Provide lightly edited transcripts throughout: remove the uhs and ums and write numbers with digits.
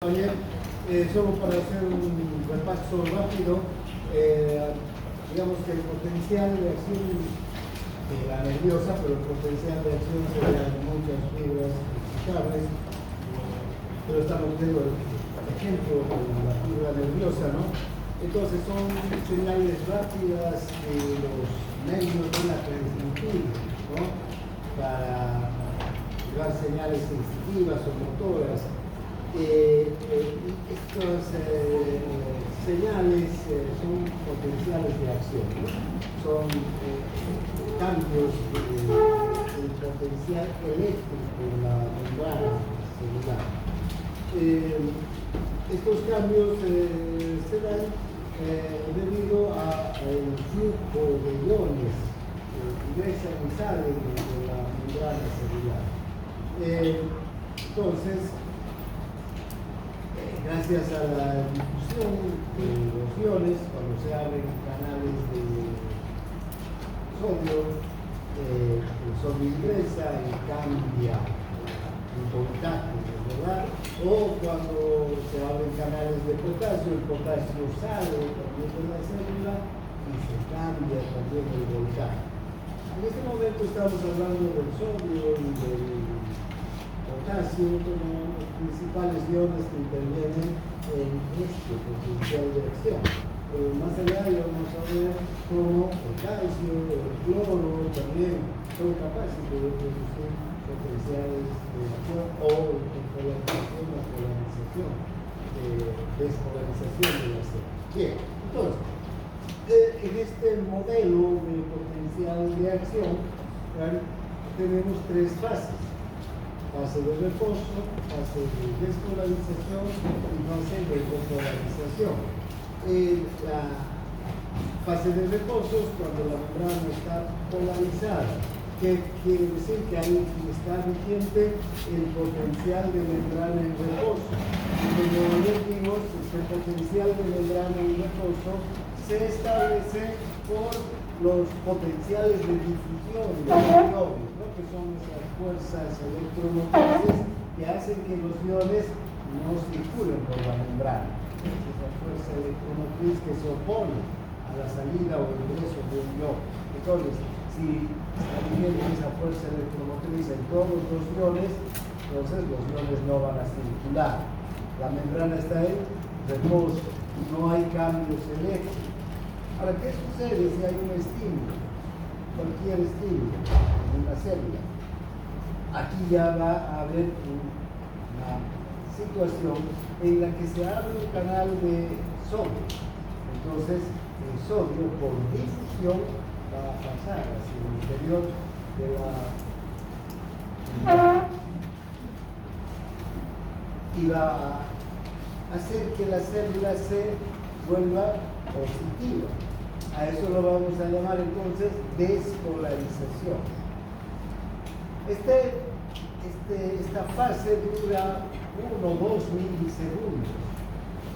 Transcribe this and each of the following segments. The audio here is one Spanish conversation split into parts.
Oye, solo para hacer un repaso rápido, digamos que el potencial de acción de la nerviosa, pero el potencial de acción serían muchas fibras excitables, pero estamos viendo el ejemplo de la fibra nerviosa, ¿no? Entonces son señales rápidas de los medios de la transmitir, ¿no? Para llevar señales sensitivas o motoras. Estas señales son potenciales de acción, ¿no? Son cambios del potencial eléctrico en la membrana celular. Estos cambios se dan debido al flujo de iones que ingresan y salen de la membrana celular. Entonces, gracias a la difusión de los iones, cuando se abren canales de sodio, el sodio ingresa y cambia el contacto, ¿verdad? O cuando se abren canales de potasio, el potasio sale también de la célula y se cambia también el voltaje. En este momento estamos hablando del sodio y del potasio como los principales iones que intervienen en este potencial de acción. Pero más allá vamos a ver cómo el calcio, el cloro también son capaces de producir potenciales de acción o polarización o polarización, despolarización de la célula. Bien, entonces, en este modelo de potencial de acción, tenemos tres fases. Fase de reposo, fase de despolarización y fase de repolarización. La fase de reposo es cuando la membrana está polarizada, que quiere decir que ahí está vigente el potencial de membrana en reposo. Como dijimos, este potencial de membrana en reposo se establece por los potenciales de difusión de los iones, ¿no? Que son esas fuerzas electromotrices que hacen que los iones no circulen por la membrana. Es esa fuerza electromotriz que se opone a la salida o ingreso de un ion. Entonces, si está vigente esa fuerza electromotriz en todos los iones, entonces los iones no van a circular. La membrana está en reposo, no hay cambios eléctricos. Ahora, ¿qué sucede si hay un estímulo? Cualquier estímulo en una célula. Aquí ya va a haber una situación en la que se abre un canal de sodio. Entonces, el sodio, por difusión, va a pasar hacia el interior de la y va a hacer que la célula se vuelva positiva. A eso lo vamos a llamar entonces despolarización. Esta fase dura 1 o 2 milisegundos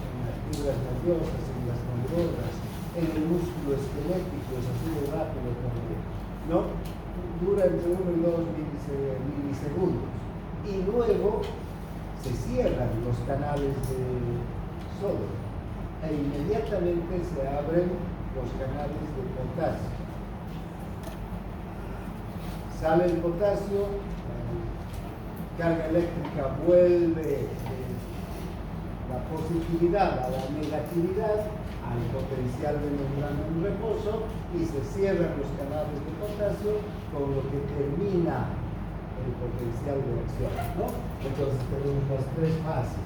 en las fibras nerviosas, en las neuronas, en el músculo esquelético, es así de rápido también, ¿no? Dura entre 1 y 2 milisegundos. Y luego se cierran los canales de sodio e inmediatamente se abren los canales de potasio. Sale el potasio, la carga eléctrica vuelve la positividad a la negatividad, al potencial de membrana en reposo, y se cierran los canales de potasio, con lo que termina el potencial de acción, ¿no? Entonces tenemos las tres fases,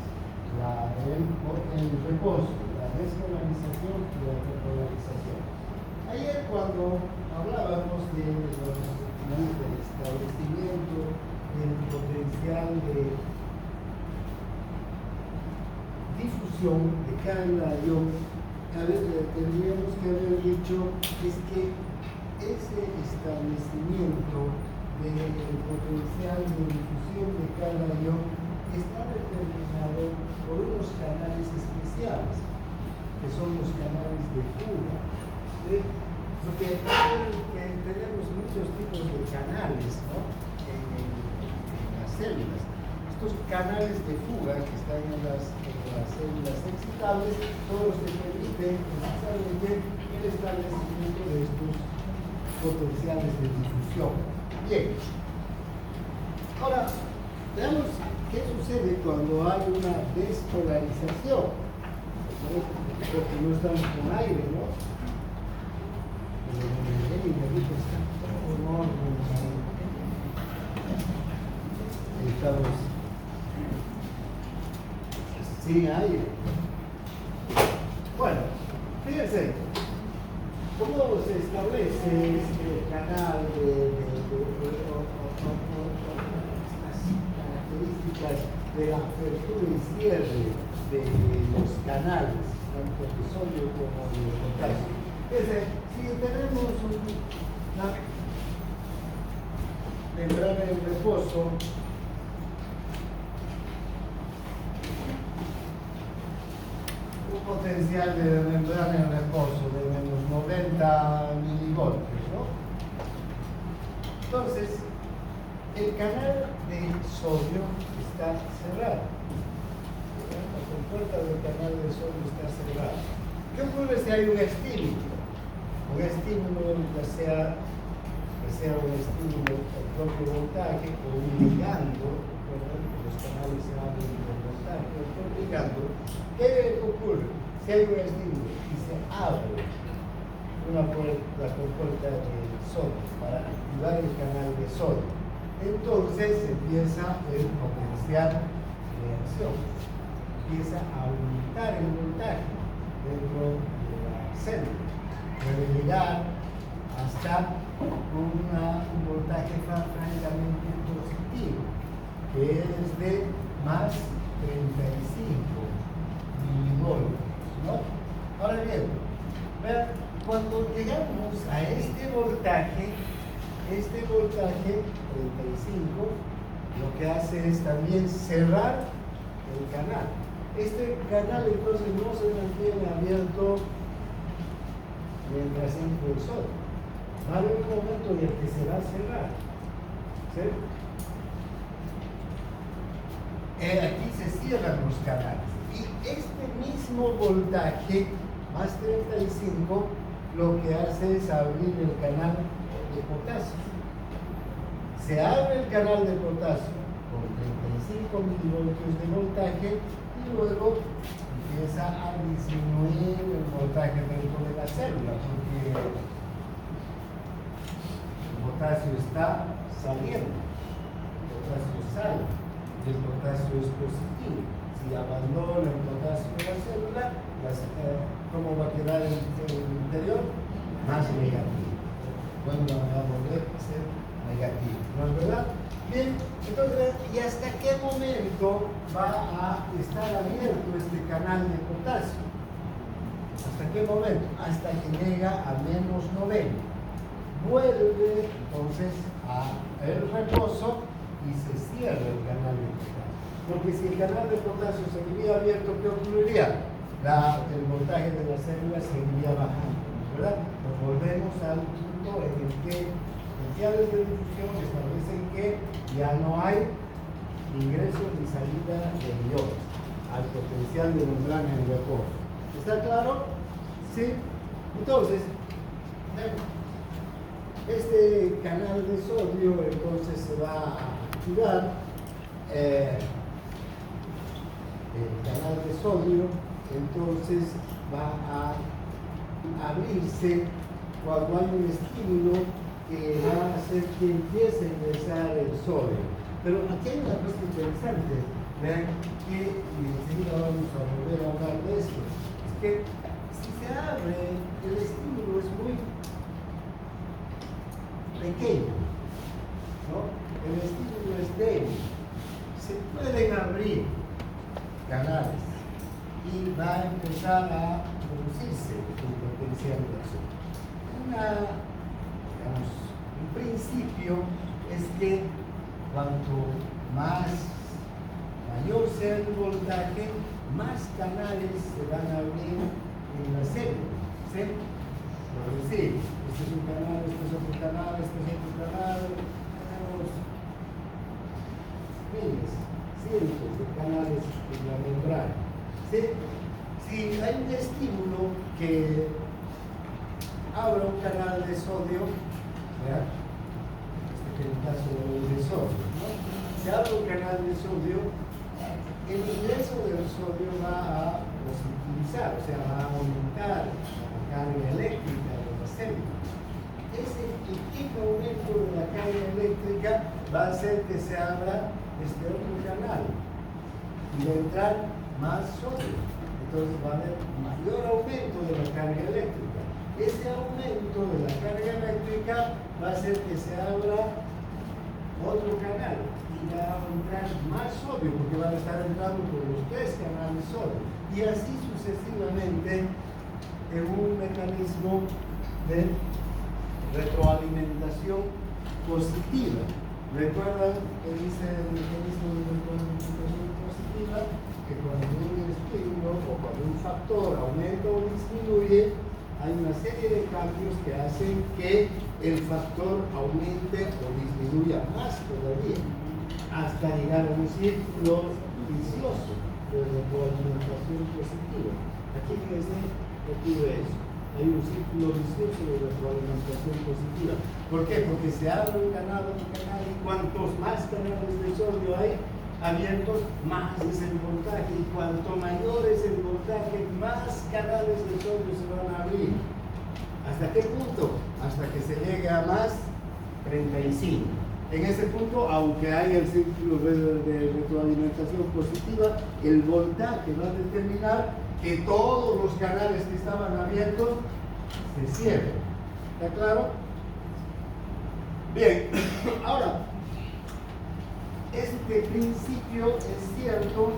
el reposo, la despolarización y la repolarización. Ayer cuando hablábamos del establecimiento del potencial de difusión de cada ion, tendríamos que haber dicho es que ese establecimiento del potencial de difusión de cada ion está determinado por unos canales especiales, que son los canales de fuga. ¿Sí? Porque tenemos muchos tipos de canales, ¿no? en las células. Estos canales de fuga que están en las células excitables, son los que permiten precisamente el establecimiento de estos potenciales de difusión. Bien, ahora veamos qué sucede cuando hay una despolarización, porque no están con aire, ¿no? Estamos sin aire. Bueno, fíjense, ¿cómo se establece este canal de estas características de la apertura y cierre de los canales, tanto de sodio como de potasio? Fíjense, si tenemos una membrana en reposo, potencial de membrana en reposo de menos 90 milivoltios, ¿no? Entonces, el canal de sodio está cerrado. La compuerta del canal de sodio está cerrada. ¿Qué ocurre si hay un estímulo? Un estímulo, ya sea un estímulo del propio voltaje o un ligando, los canales se abren por voltaje, o por ligando. ¿Qué ocurre? Si hay un estímulo y se abre la compuerta de sodio para activar el canal de sodio, entonces empieza el potencial de acción, empieza a aumentar el voltaje dentro de la célula, puede llegar hasta un voltaje francamente positivo, que es de más 35 milivoltios, ¿no? Ahora bien, vean, cuando llegamos a este voltaje 35, lo que hace es también cerrar el canal. Este canal entonces no se mantiene abierto mientras entre el sol. Va a haber un momento en el que se va a cerrar, ¿sí? Aquí se cierran los canales y este mismo voltaje más 35 lo que hace es abrir el canal de potasio. Se abre el canal de potasio con 35 milivoltios de voltaje y luego empieza a disminuir el voltaje dentro de la célula porque el potasio está saliendo, el potasio sale. El potasio es positivo. Si abandona el potasio de la célula, ¿cómo va a quedar el interior? Más negativo. Bueno, va a volver a ser negativo, ¿no es verdad? Bien, entonces, ¿y hasta qué momento va a estar abierto este canal de potasio? ¿Hasta qué momento? Hasta que llega a menos 90. Vuelve entonces al reposo y se cierra el canal de potasio. Porque si el canal de potasio seguiría abierto, ¿qué ocurriría? El voltaje de la célula seguiría bajando, ¿verdad? Nos volvemos al punto en el que potenciales de difusión establecen que ya no hay ingreso ni salida de iones al potencial de membrana en reposo. ¿Está claro? Sí. Entonces, este canal de sodio entonces se va a activar. El canal de sodio entonces va a abrirse cuando hay un estímulo que va a hacer que empiece a ingresar el sodio. Pero aquí hay una cosa interesante, vean que y enseguida vamos a volver a hablar de esto. Es que si se abre, el estímulo es muy pequeño, ¿no? El estímulo es débil. Se pueden abrir canales y va a empezar a producirse el potencial de acción. Un principio es que cuanto mayor sea el voltaje, más canales se van a abrir en la célula, ¿sí? Por decir, este es un canal, este es otro canal, este es otro canal, tenemos miles, cientos de canales en la membrana. ¿Sí? Si hay un estímulo que abra un canal de sodio, ¿verdad? Este es el caso de sodio, ¿no? Si abre un canal de sodio, el ingreso del sodio va a positivizar, o sea, va a aumentar la carga eléctrica de la célula. Ese pequeño aumento de la carga eléctrica va a hacer que se abra este otro canal y va a entrar más sodio. Entonces va a haber mayor aumento de la carga eléctrica. Ese aumento de la carga eléctrica va a hacer que se abra otro canal y va a entrar más sodio porque van a estar entrando por los tres canales sodio. Y así sucesivamente en un mecanismo de retroalimentación positiva. ¿Recuerdan que dice el mecanismo de retroalimentación positiva? Que cuando un estímulo o cuando un factor aumenta o disminuye, hay una serie de cambios que hacen que el factor aumente o disminuya más todavía, hasta llegar a un círculo vicioso de retroalimentación positiva. Aquí ocurre eso. Hay un círculo vicioso de retroalimentación positiva. ¿Por qué? Porque se abre un canal, y cuantos más canales de sodio hay abiertos, más es el voltaje, y cuanto mayor es el voltaje, más canales de sodio se van a abrir. ¿Hasta qué punto? Hasta que se llegue a más 35. En ese punto, aunque haya el círculo de retroalimentación positiva, el voltaje va a determinar que todos los canales que estaban abiertos se cierren. ¿Está claro? Bien, ahora, este principio es cierto,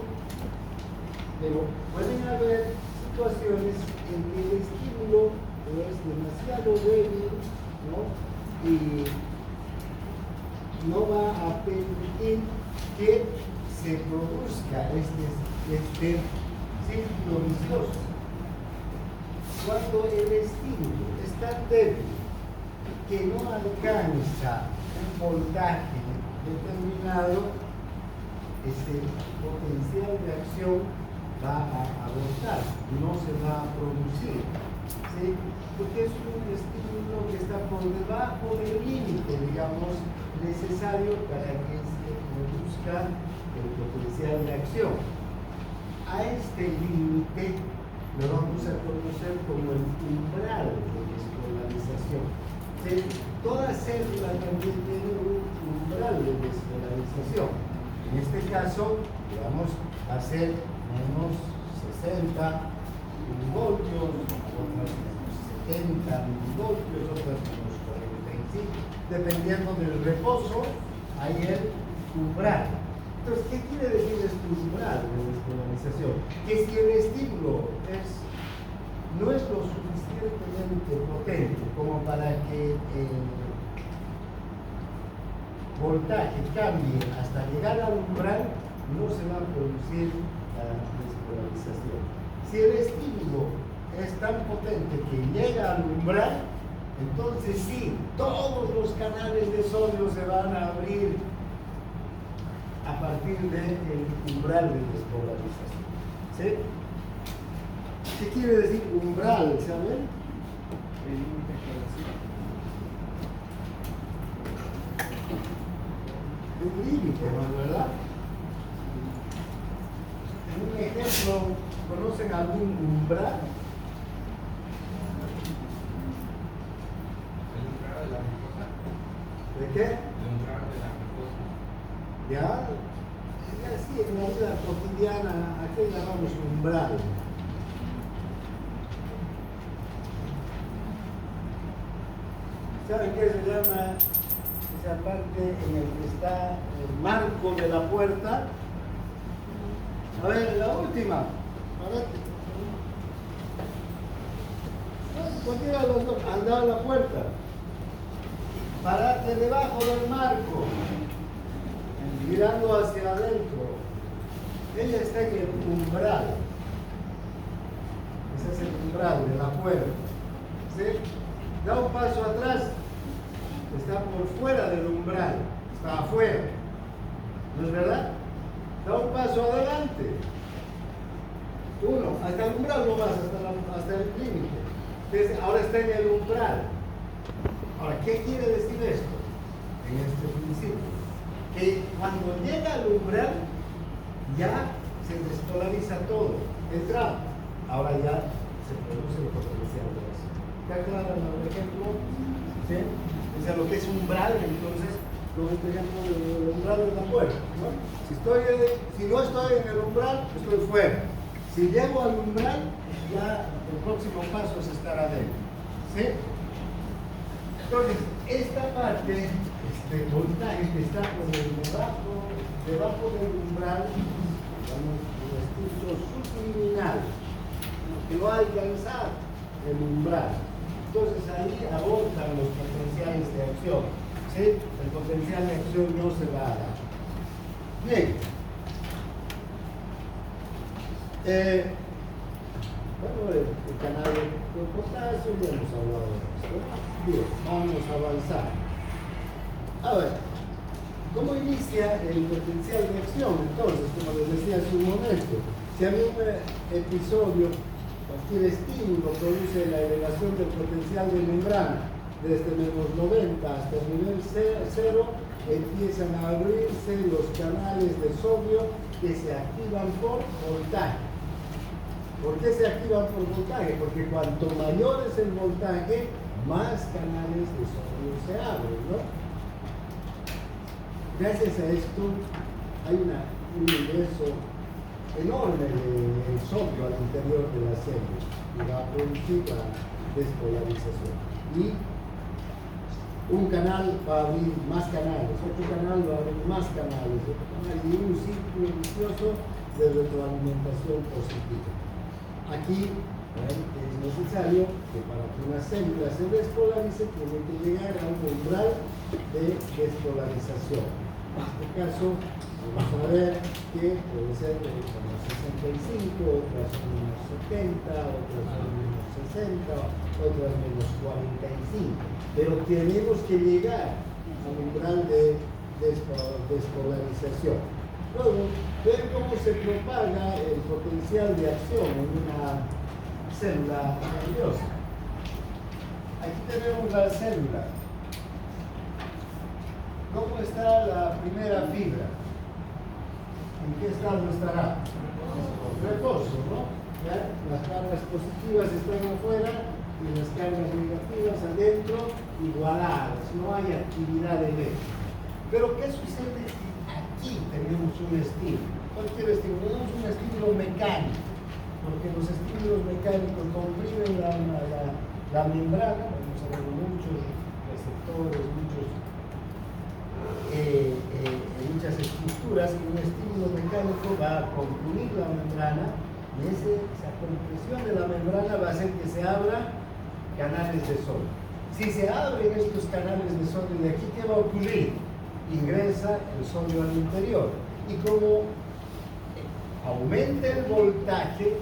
pero pueden haber situaciones en que el estímulo es demasiado débil, ¿no? Y no va a permitir que se produzca este círculo vicioso. Cuando el estímulo es tan débil que no alcanza un voltaje determinado, ese potencial de acción va a abortar, no se va a producir, ¿sí? Porque es un estímulo que está por debajo del límite, digamos, necesario para que se produzca el potencial de acción. A este límite lo vamos a conocer como el umbral de despolarización. ¿Sí? Toda célula también tiene un umbral de despolarización. En este caso, digamos, va a ser menos 60 milivoltios, otras menos 70 milivoltios, otras menos 45, dependiendo del reposo, hay el umbral. Entonces, ¿qué quiere decir este umbral de despolarización? Que si el estímulo no es lo suficientemente potente como para que el voltaje cambie hasta llegar al umbral, no se va a producir la despolarización. Si el estímulo es tan potente que llega al umbral, entonces sí, todos los canales de sodio se van a abrir a partir del umbral de despolarización. ¿Sí? ¿Qué quiere decir umbral? ¿Saben? Un límite, ¿no? ¿Verdad? En un ejemplo, ¿conocen algún umbral? ¿De qué? ¿Ya? Sí, en la vida cotidiana, ¿a qué llamamos umbral? ¿Saben qué se llama esa parte en la que está el marco de la puerta? A ver, la última. Cualquiera de los dos, anda a la puerta. Parate debajo del marco, mirando hacia adentro. Ella está en el umbral. Ese es el umbral de la puerta. ¿Sí? Da un paso atrás, está por fuera del umbral, está afuera. ¿No es verdad? Da un paso adelante, 1, hasta el umbral no más, hasta el límite. Entonces, ahora está en el umbral. Ahora, ¿qué quiere decir esto? En este principio. Que cuando llega al umbral, ya se despolariza todo. Entra. Ahora ya se produce el potencial de eso. ¿Está claro el ejemplo? ¿Sí? O sea, lo que es umbral, entonces, con este ejemplo del umbral de la puerta, ¿no? Si no estoy en el umbral, estoy fuera. Si llego al umbral, ya el próximo paso es estar adentro. ¿Sí? Entonces, esta parte de voltaje que está por debajo del umbral, digamos, un estímulo subliminal, que no alcanza el umbral. Entonces ahí abortan los potenciales de acción. ¿Sí? El potencial de acción no se va a dar. Bien. Bueno, el canal de potasio, ya hemos hablado de esto. Bien, vamos a avanzar. A ver, ¿cómo inicia el potencial de acción? Entonces, como les decía hace un momento, si a mí un episodio, cualquier estímulo produce la elevación del potencial de membrana desde menos 90 hasta el nivel 0, empiezan a abrirse los canales de sodio que se activan por voltaje. ¿Por qué se activan por voltaje? Porque cuanto mayor es el voltaje, más canales de sodio se abren, ¿no? Gracias a esto hay un ingreso enorme de sodio al interior de la célula y va a producir la despolarización. Y un canal va a abrir más canales, otro canal va a abrir más canales, otro canal, y un círculo vicioso de retroalimentación positiva. Aquí es necesario que para que una célula se despolarice tiene que llegar a un umbral de despolarización. En este caso, vamos a ver que puede ser unos 65, otras menos 70, otras menos 60, otras menos 45. Pero tenemos que llegar a un umbral de despolarización. Luego, ver cómo se propaga el potencial de acción en una célula nerviosa. Aquí tenemos la célula. ¿Cómo está la primera fibra? ¿En qué estado estará? Reposo, ¿no? ¿Ya? Las cargas positivas están afuera y las cargas negativas adentro, igualadas, no hay actividad eléctrica. Pero ¿qué sucede si aquí tenemos un estímulo? Cualquier estímulo, tenemos un estímulo mecánico, porque los estímulos mecánicos comprimen la membrana, vamos a ver muchos receptores, muchas estructuras, y un estímulo mecánico va a comprimir la membrana, y esa compresión de la membrana va a hacer que se abran canales de sodio. Si se abren estos canales de sodio de aquí, ¿qué va a ocurrir? Ingresa el sodio al interior, y como aumenta el voltaje,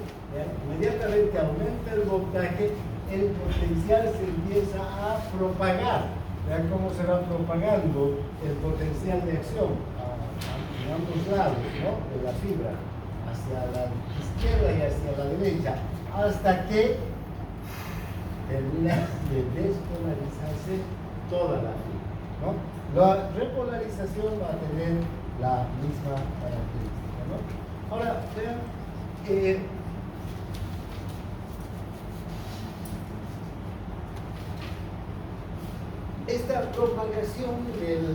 inmediatamente aumenta el voltaje, el potencial se empieza a propagar. Vean cómo se va propagando el potencial de acción a ambos lados, ¿no?, de la fibra, hacia la izquierda y hacia la derecha, hasta que termina de despolarizarse toda la fibra, ¿no? La repolarización va a tener la misma característica, ¿no? Ahora, vean, esta propagación del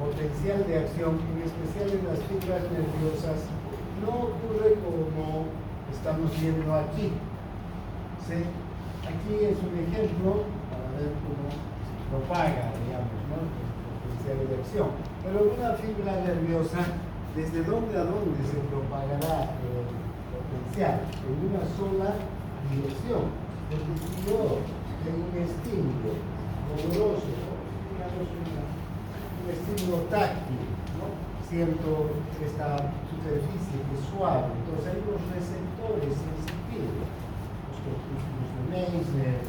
potencial de acción, en especial en las fibras nerviosas, no ocurre como estamos viendo aquí. ¿Sí? Aquí es un ejemplo para ver cómo se propaga, digamos, ¿no?, el potencial de acción. Pero una fibra nerviosa, ¿desde dónde a dónde se propagará el potencial? En una sola dirección. Porque si yo tengo un estímulo doloroso, digamos un estímulo táctil, ¿no?, siento esta superficie que es suave, entonces hay los receptores sensitivos, los corpúsculos de Meissner,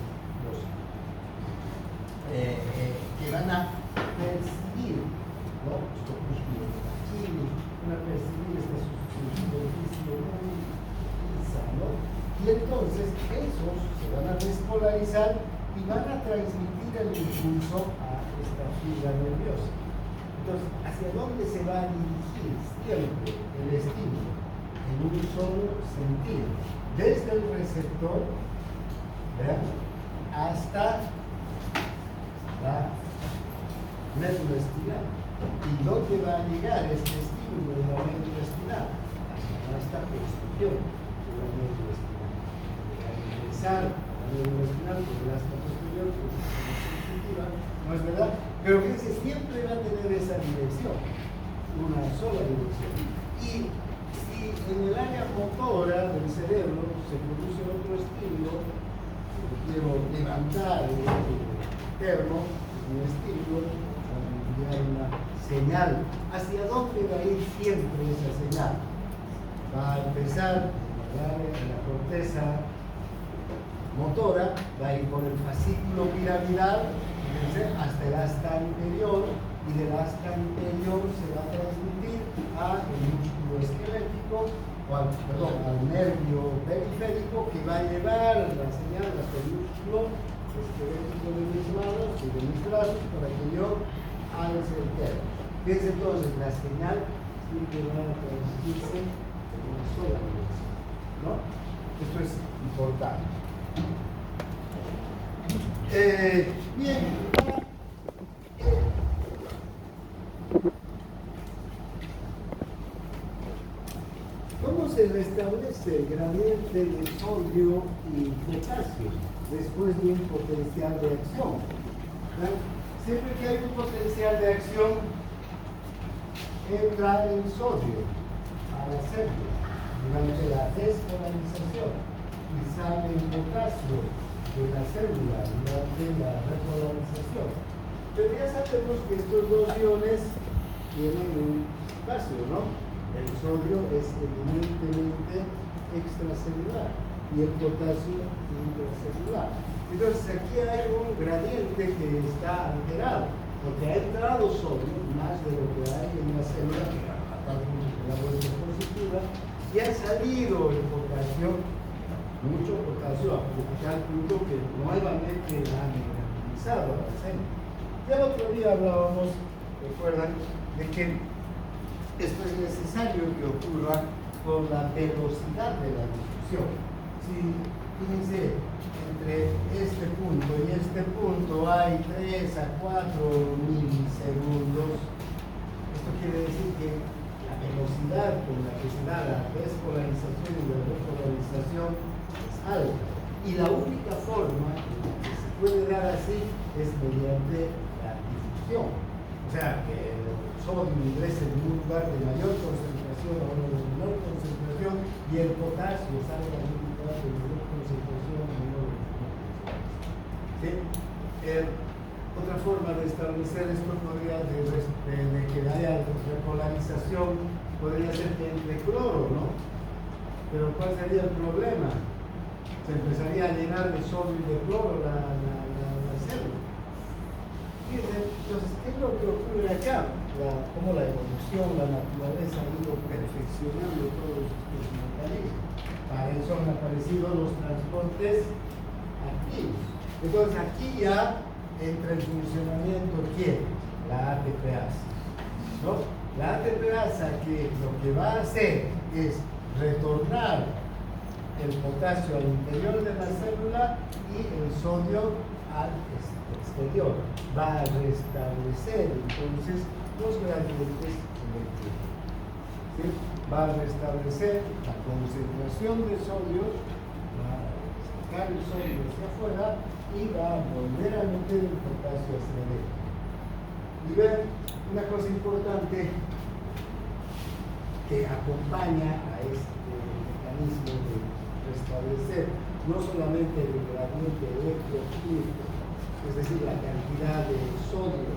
que van a percibir, ¿no?, los corpúsculos de Pacini, van a percibir esta superficie muy Y entonces esos se van a despolarizar y van a transmitir el impulso a esta fibra nerviosa. Entonces, ¿hacia dónde se va a dirigir siempre el estímulo? En un solo sentido, desde el receptor, ¿verdad?, hasta la médula espinal. ¿Y dónde va a llegar este estímulo de la médula espinal? Hasta esta posterior de la médula espinal. Va a ingresar la médula espinal por el asta posterior, por la sensitiva, ¿no es verdad? Pero fíjense, siempre va a tener esa dirección, una sola dirección. Y si en el área motora del cerebro se produce otro estímulo, quiero levantar el termo, un estímulo, para enviar una señal. ¿Hacia dónde va a ir siempre esa señal? Va a empezar en la corteza motora, va a ir por el fascículo piramidal hasta el asta anterior, y del asta anterior se va a transmitir al músculo esquelético, al nervio periférico, que va a llevar la señal hasta el músculo esquelético de mis manos y de mis brazos para que yo alce el termo. Fíjense entonces, la señal siempre va a transmitirse en una sola dirección, ¿no? Esto es importante. Bien, ¿cómo se restablece el gradiente de sodio y potasio después de un potencial de acción? ¿Verdad? Siempre que hay un potencial de acción, entra el sodio a la célula durante la despolarización y sale el potasio de la célula durante la repolarización. Pero ya sabemos que estos dos iones tienen un espacio, ¿no? El sodio es eminentemente extracelular y el potasio intracelular. Entonces aquí hay un gradiente que está alterado, porque ha entrado sodio, más de lo que hay en la célula, a tal punto que la vuelve positiva, y ha salido el potasio, mucho potasio, a tal punto que nuevamente ha negativizado la célula. Ya el otro día hablábamos, recuerdan, de que esto es necesario que ocurra por la velocidad de la difusión. Si, fíjense, entre este punto y este punto hay 3 a 4 milisegundos, esto quiere decir que la velocidad con la que se da la despolarización y la repolarización es alta. Y la única forma en la que se puede dar así es mediante la difusión. O sea, que el sodio ingrese en un lugar de mayor concentración a uno de menor concentración y el potasio salga de un lugar de menor concentración a uno de menor concentración. ¿Sí? Otra forma de establecer esto podría, de que haya repolarización, podría ser que entre cloro, ¿no? Pero ¿cuál sería el problema? Se empezaría a llenar de sodio y de cloro la célula. Fíjense, entonces, ¿qué es lo que ocurre acá? Cómo la evolución, la naturaleza ha ido perfeccionando todos estos mecanismos. Para eso han aparecido los transportes activos. Entonces aquí ya entra en funcionamiento ¿quién? La ATPasa, ¿no? La ATPasa que lo que va a hacer es retornar el potasio al interior de la célula y el sodio al exterior. Va a restablecer entonces los gradientes eléctricos. ¿Sí? Va a restablecer la concentración de sodio, va a sacar el sodio hacia afuera y va a volver a meter el potasio hacia adentro. Y ven una cosa importante que acompaña a este mecanismo de restablecer no solamente el gradiente electroquímico, es decir, la cantidad de sodio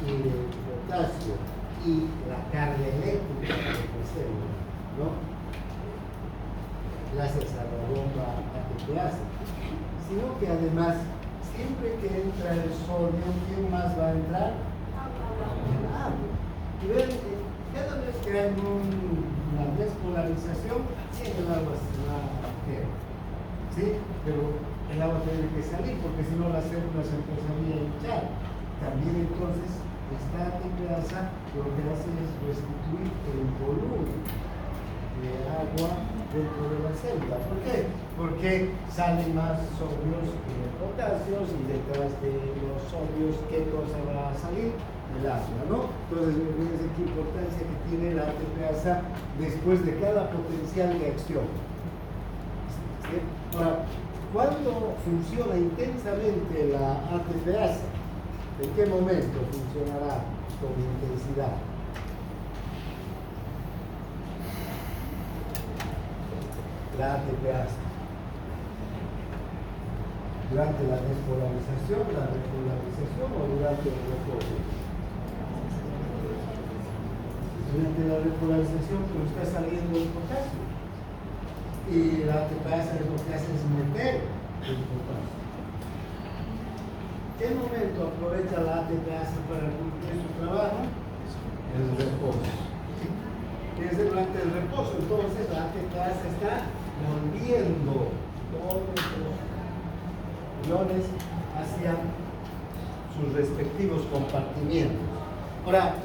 y de potasio y la carga eléctrica de la célula, ¿no? Gracias a la bomba ATPasa, sino que además, siempre que entra el sodio, ¿quién más va a entrar? El agua. Y ven, cada vez que hay una despolarización, el agua se va a meter. ¿sí? Pero el agua tiene que salir porque si no las células empezarían a hinchar. También entonces esta ATPasa lo que hace es restituir el volumen de agua dentro de la célula. ¿Por qué? Porque salen más sodios que potasios y detrás de los sodios, ¿qué cosa va a salir? El agua, ¿no? Entonces, fíjense qué importancia que tiene la ATPasa después de cada potencial de acción. ¿Sí? Ahora, ¿cuándo funciona intensamente la ATPasa? ¿En qué momento funcionará con intensidad? La ATPasa. ¿Durante la despolarización, la repolarización o durante el reposo? Durante la repolarización, pero está saliendo el potasio. Y la ATPasa lo que hace es meter el potasio. ¿Qué momento aprovecha la ATPasa para cumplir su trabajo? El reposo. ¿Sí? Es durante el reposo, entonces la ATPasa está volviendo todos los iones hacia sus respectivos compartimientos. Ahora,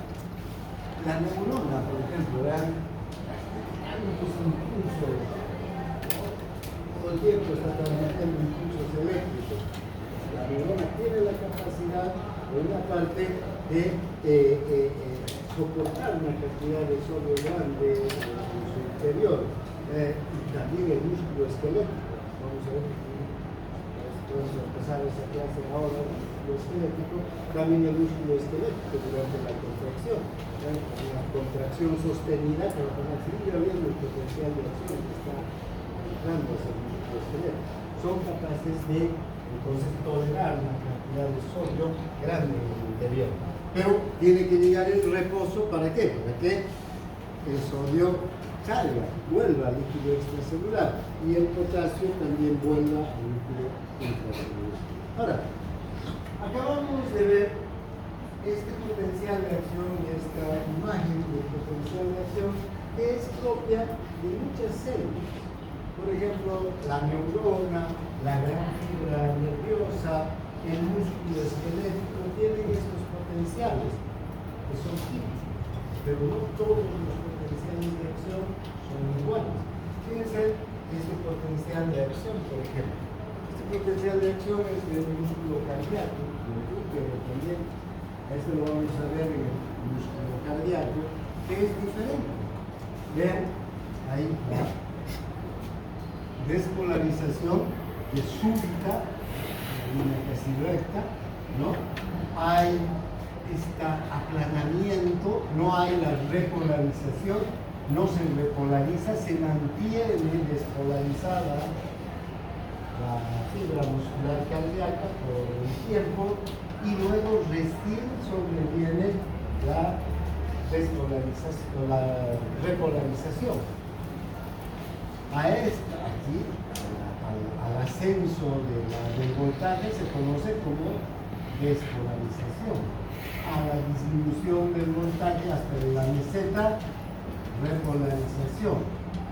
la neurona, por ejemplo, vean, hay muchos impulsos, todo el tiempo está transmitiendo impulsos eléctricos. La neurona tiene la capacidad, por una parte, de soportar una cantidad de sodio grande en su interior, y también el músculo esquelético. Vamos a ver, vamos a empezar esa clase ahora, el músculo esquelético, también el músculo esquelético durante la contracción. La contracción sostenida, pero para seguir habiendo el potencial de acción que está dando ese músculo esquelético, son capaces de entonces tolerar una cantidad de sodio grande en el interior. Pero tiene que llegar el reposo, ¿para qué? Para que el sodio salga, vuelva al líquido extracelular y el potasio también vuelva al líquido intracelular. Ahora, acabamos de ver este potencial de acción y esta imagen del potencial de acción que es propia de muchas células. Por ejemplo, la neurona, la gran fibra nerviosa, el músculo esquelético tienen estos potenciales que son típicos, pero no todos los potenciales de acción son iguales. Fíjense este potencial de acción, por ejemplo. Este potencial de acción es del músculo cardíaco, del útero también. Esto lo vamos a ver en el músculo cardíaco, que es diferente. Vean, ahí va. Despolarización que súbita, línea casi recta, ¿no? Hay este aplanamiento, no hay la repolarización, no se repolariza, se mantiene despolarizada la fibra muscular cardíaca por el tiempo y luego recién sobreviene la despolarización, la repolarización. A esta, aquí, al ascenso del voltaje se conoce como despolarización. A la disminución del voltaje hasta la meseta, repolarización.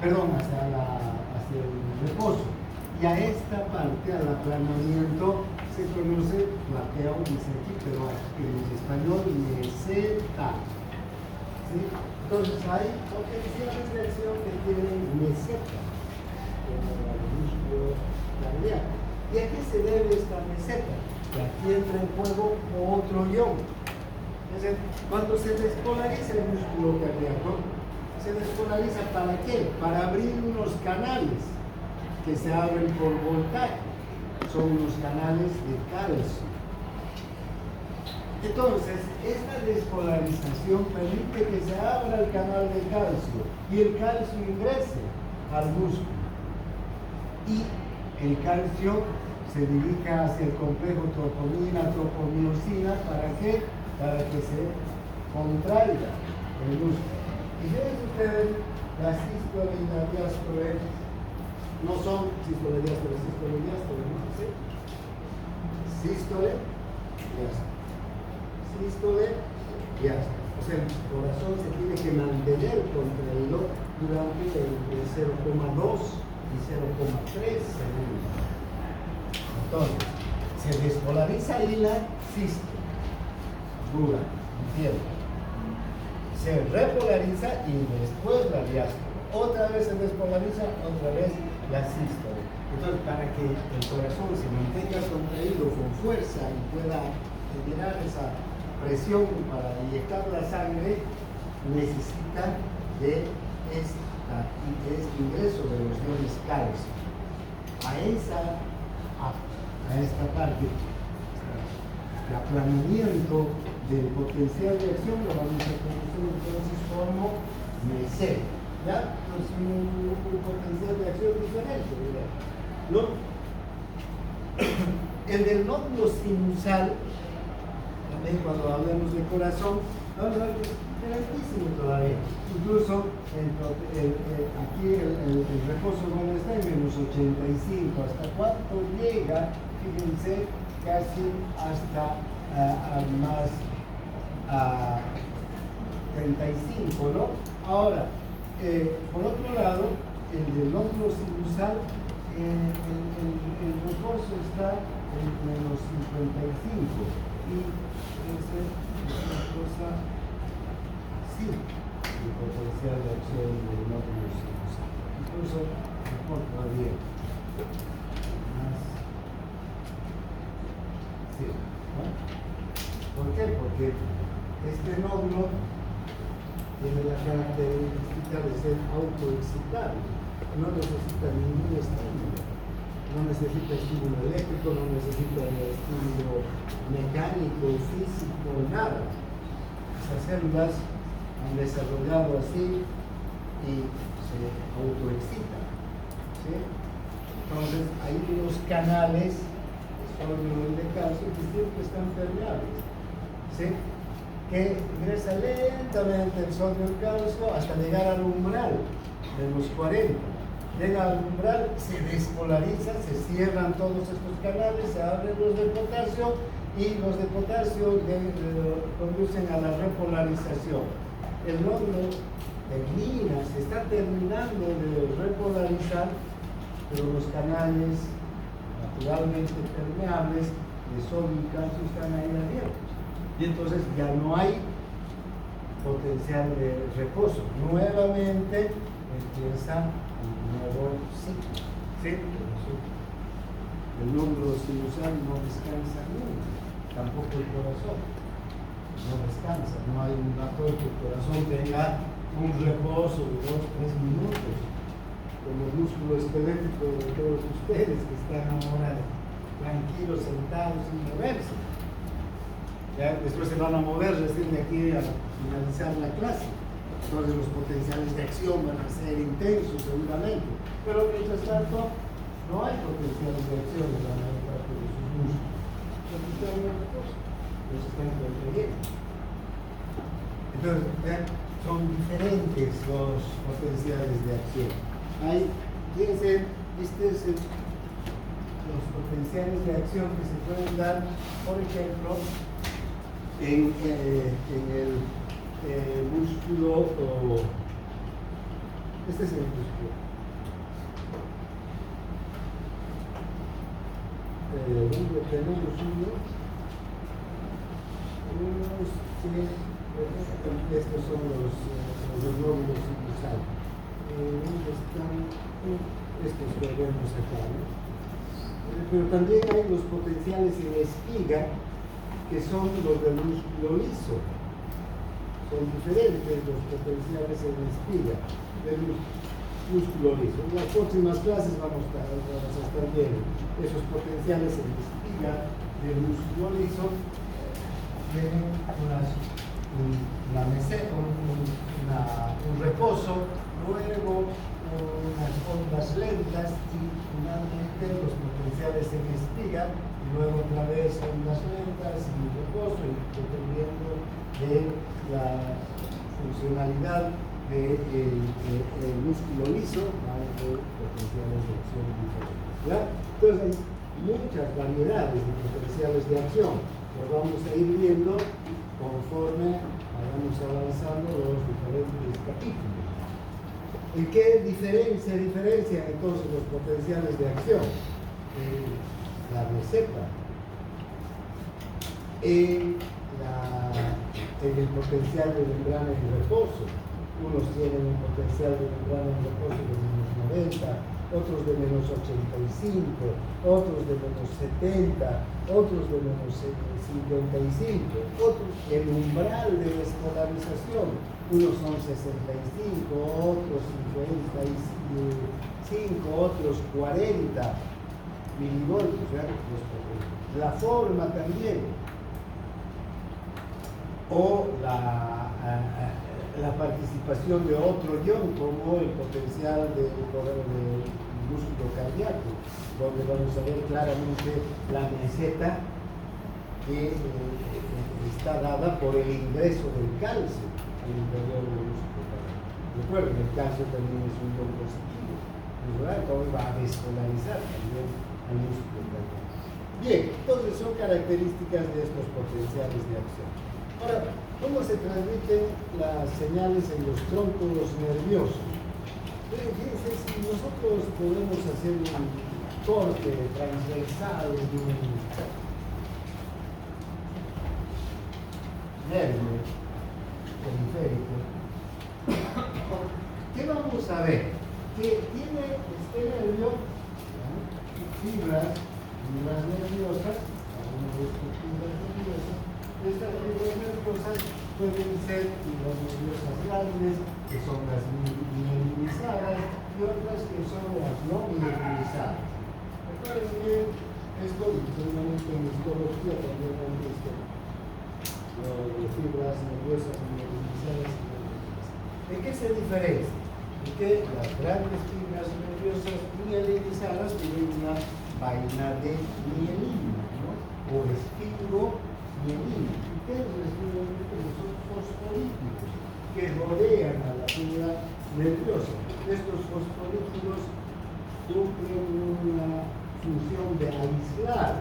Perdón, hacia el reposo. Y a esta parte, al aplanamiento, se conoce, plateo, dice aquí, pero en español, meseta. ¿Sí? Entonces hay potenciales de acción que tienen meseta, como el músculo cardíaco. ¿Y a qué se debe esta meseta? Que aquí entra en juego otro ion. Entonces, cuando se despolariza el músculo cardíaco, se despolariza ¿para qué? Para abrir unos canales que se abren por voltaje. Son unos canales de calcio. Entonces, esta despolarización permite que se abra el canal de calcio y el calcio ingrese al músculo. Y el calcio se dirija hacia el complejo troponina-tropomiosina, ¿para qué? Para que se contraiga el músculo. Y ven ustedes, la sístole y la diástole no son sístole, diástole, ¿no? ¿Sí? Sístole, diástole. Sístole, diástole. O sea, el corazón se tiene que mantener contraído durante el 0,2 y 0,3 segundos. Entonces, se despolariza ahí la sístole, dura, entiendo. Se repolariza y después la diástole. Otra vez se despolariza, otra vez la sístole. Entonces, para que el corazón se mantenga contraído con fuerza y pueda generar esa presión para inyectar la sangre, necesita de este ingreso de los iones calcio. A esta parte, el aplanamiento del potencial de acción lo vamos a conocer entonces como MEC. ¿Ya? Es un potencial de acción diferente, ¿verdad? ¿No? El del nódulo sinusal, también cuando hablamos de corazón, vamos a ver, es diferentísimo todavía. Incluso aquí el reposo donde está en menos 85, ¿hasta cuánto llega? Fíjense, casi hasta más 35, ¿no? Ahora, por otro lado, el del nódulo sinusal, el reposo está en menos 55 y esa es una cosa, sí, el potencial de acción del nódulo sinusal. Incluso mejor todavía. Más. Sí, ¿no? ¿Por qué? Porque este nódulo tiene la característica de ser autoexcitable. No necesita ningún estímulo. No necesita estímulo eléctrico, no necesita estímulo mecánico, físico, nada. Esas células han desarrollado así y se autoexcitan. ¿Sí? Entonces, hay unos canales de sodio y de calcio que siempre están permeables. ¿Sí? Que ingresa lentamente el sodio y el calcio hasta llegar al umbral de los 40. Llega al umbral, se despolariza, se cierran todos estos canales, se abren los de potasio y los de potasio conducen a la repolarización. El nódulo termina, se está terminando de repolarizar, pero los canales naturalmente permeables de sodio y calcio están ahí abiertos. Y entonces ya no hay potencial de reposo. Nuevamente empieza un nuevo ciclo. ¿Sí? El nódulo sinusal no descansa nunca, tampoco el corazón. No descansa, no hay un rato que el corazón tenga un reposo de 2-3 minutos, como el músculo esquelético de todos ustedes que están ahora tranquilos, sentados sin moverse. Ya, después se van a mover recién de aquí a finalizar la clase. Entonces los potenciales de acción van a ser intensos seguramente. Pero mientras tanto, no hay potenciales de acción en la mayor parte de sus músculos. Entonces están en otra cosa. Los están contrayendo. Entonces, ¿vean? Son diferentes los potenciales de acción. Hay, fíjense, los potenciales de acción que se pueden dar, por ejemplo, en el músculo, este es el músculo. Tenemos estos son los nódulos sinusales. ¿Dónde están estos que vemos acá? ¿No? Pero también hay los potenciales en espiga, que son los del músculo liso. Son diferentes los potenciales en espiga del músculo liso. En las próximas clases vamos a estar viendo esos potenciales en espiga del músculo liso. Tienen una meseta, un reposo, luego unas ondas lentas y finalmente los potenciales en espiga, y luego otra vez ondas lentas y reposo, y dependiendo de la funcionalidad del músculo liso, hay potenciales de acción diferentes. ¿Ya? Entonces hay muchas variedades de potenciales de acción, los vamos a ir viendo conforme vayamos avanzando los diferentes capítulos. ¿En qué diferencian entonces los potenciales de acción? La meseta. En el potencial de membrana en reposo. Unos tienen un potencial de membrana en reposo de -90, otros de -85, otros de -70, otros de -55, otros el umbral de despolarización. Unos son 65, otros 55, otros 40 milivoltios, ¿verdad? La forma también, o la participación de otro ion, como el potencial del músculo cardíaco, donde vamos a ver claramente la meseta que está dada por el ingreso del calcio al interior del músculo cardíaco. Recuerden, el calcio también es un ion positivo, ¿verdad? Entonces va a despolarizar también al músculo cardíaco. Bien, entonces son características de estos potenciales de acción. Ahora, ¿cómo se transmiten las señales en los troncos nerviosos? Fíjense, si nosotros podemos hacer un corte transversal de un nervio periférico, ¿qué vamos a ver? Que tiene este nervio fibras nerviosas, algunas estructuras nerviosas. Estas fibras nerviosas pueden ser fibras nerviosas grandes, que son las mielinizadas, y otras que son las no mielinizadas. Recuerden bien esto, y seguramente en histología también han visto de fibras nerviosas mielinizadas y no mielinizadas. ¿En qué se diferencia? En que las grandes fibras nerviosas mielinizadas tienen una vaina de mielina, ¿no? O esfingomielina. ¿Y qué es el esfingomielina? Son fosfolípidos que rodean a la fibra nerviosa. Estos fosfolípidos cumplen una función de aislar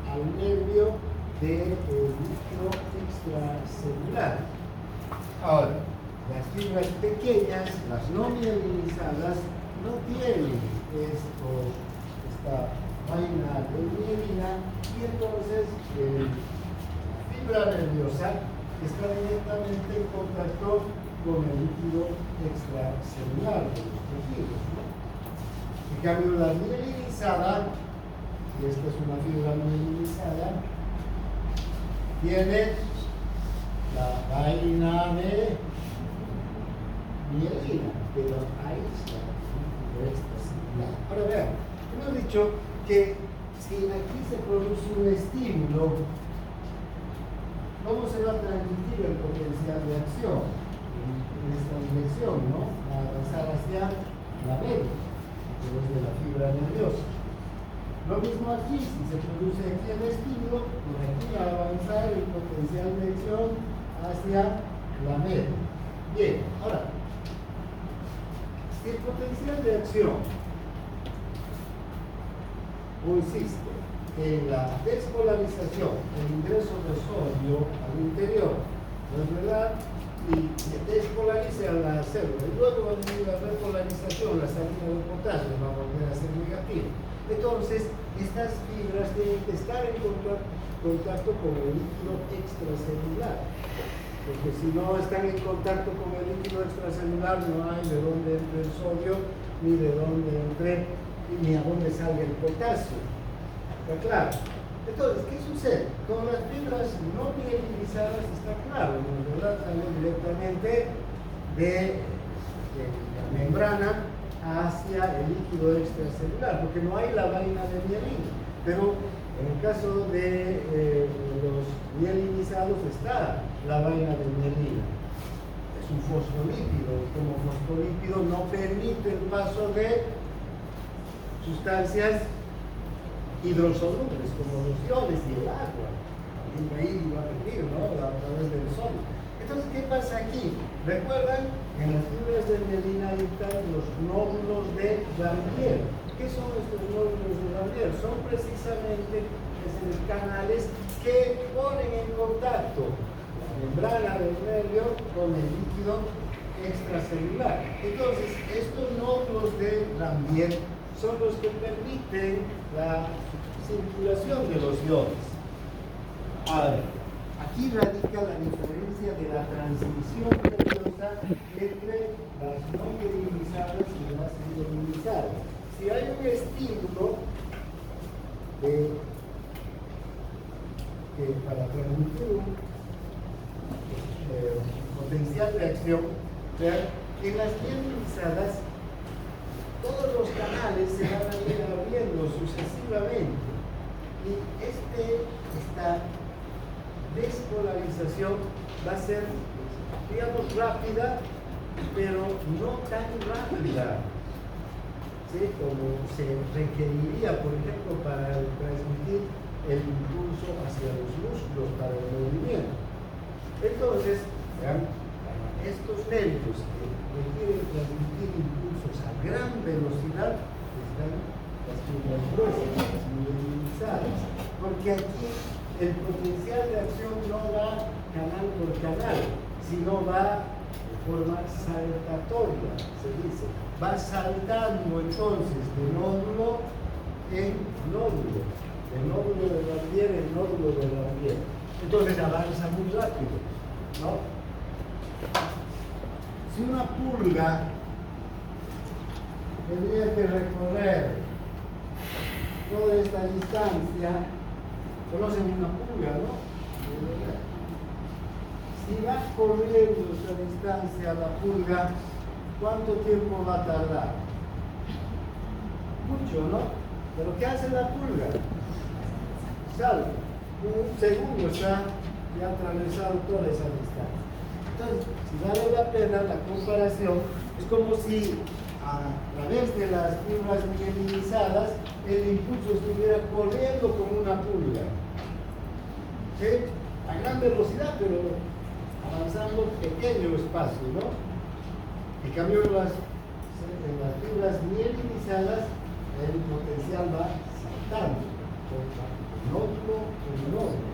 al nervio del núcleo extracelular. Ahora, las fibras pequeñas, las no mielinizadas, no tienen esta vaina de mielina, y entonces la fibra nerviosa está directamente en contacto con el líquido extracelular de los tejidos, ¿no? En cambio, la mielinizada, y esta es una fibra mielinizada, tiene la vaina de mielina, que lo aísla el líquido extracelular. Ahora vean, hemos dicho que si aquí se produce un estímulo, ¿cómo se va a transmitir el potencial de acción? En esta dirección, ¿no? A avanzar hacia la media, que es de la fibra nerviosa. Lo mismo aquí, si se produce aquí el estímulo, por aquí va a avanzar el potencial de acción hacia la media. Bien, ahora, si el potencial de acción consiste en la despolarización, el ingreso de sodio al interior, ¿no es verdad? Y se despolariza a la célula, y luego va a venir la repolarización, la salida del potasio va a volver a ser negativa. Entonces, estas fibras tienen que estar en contacto con el líquido extracelular, porque si no están en contacto con el líquido extracelular, no hay de dónde entre el sodio, ni de dónde entre, ni a dónde salga el potasio. ¿Está claro? Entonces, ¿qué sucede? Con las fibras no mielinizadas está claro, ¿no? ¿Verdad? Salen directamente de la membrana hacia el líquido extracelular, porque no hay la vaina de mielina. Pero en el caso de los mielinizados está la vaina de mielina. Es un fosfolípido, y como fosfolípido no permite el paso de sustancias hidrosolubles como los iones y el agua. También ahí va a venir, ¿no? A través del sol. Entonces, ¿qué pasa aquí? ¿Recuerdan? En las fibras de mielina están los nódulos de Gambier. ¿Qué son estos nódulos de Gambier? Son precisamente canales que ponen en contacto la membrana del nervio con el líquido extracelular. Entonces, estos nódulos de Ranvier son los que permiten la circulación de los iones. Ahora, aquí radica la diferencia de la transmisión nerviosa entre las no mielinizadas y las mielinizadas. Si hay un estímulo para transmitir un potencial de acción, en las mielinizadas todos los canales se van a ir abriendo sucesivamente y esta despolarización va a ser, digamos, rápida, pero no tan rápida, ¿sí? Como se requeriría, por ejemplo, para transmitir el impulso hacia los músculos para el movimiento. Entonces, vean, estos nervios que requieren transmitir impulsos a gran velocidad están las fibras gruesas, las mielinizadas, porque aquí el potencial de acción no va canal por canal, sino va de forma saltatoria, se dice. Va saltando entonces de nódulo en nódulo, de nódulo de Ranvier en nódulo de Ranvier. Entonces avanza muy rápido, ¿no? Si una pulga tendría que recorrer toda esta distancia, conocen una pulga, ¿no? Si va corriendo esa distancia la pulga, ¿cuánto tiempo va a tardar? Mucho, ¿no? Pero ¿qué hace la pulga? Salta. Un segundo está ya atravesado toda esa distancia. Entonces, si vale la pena la comparación, es como si a través de las fibras mielinizadas el impulso estuviera corriendo como una pulga, ¿sí? A gran velocidad, pero avanzando pequeño espacio, ¿no? En cambio, en las fibras mielinizadas el potencial va saltando nódulo por nódulo.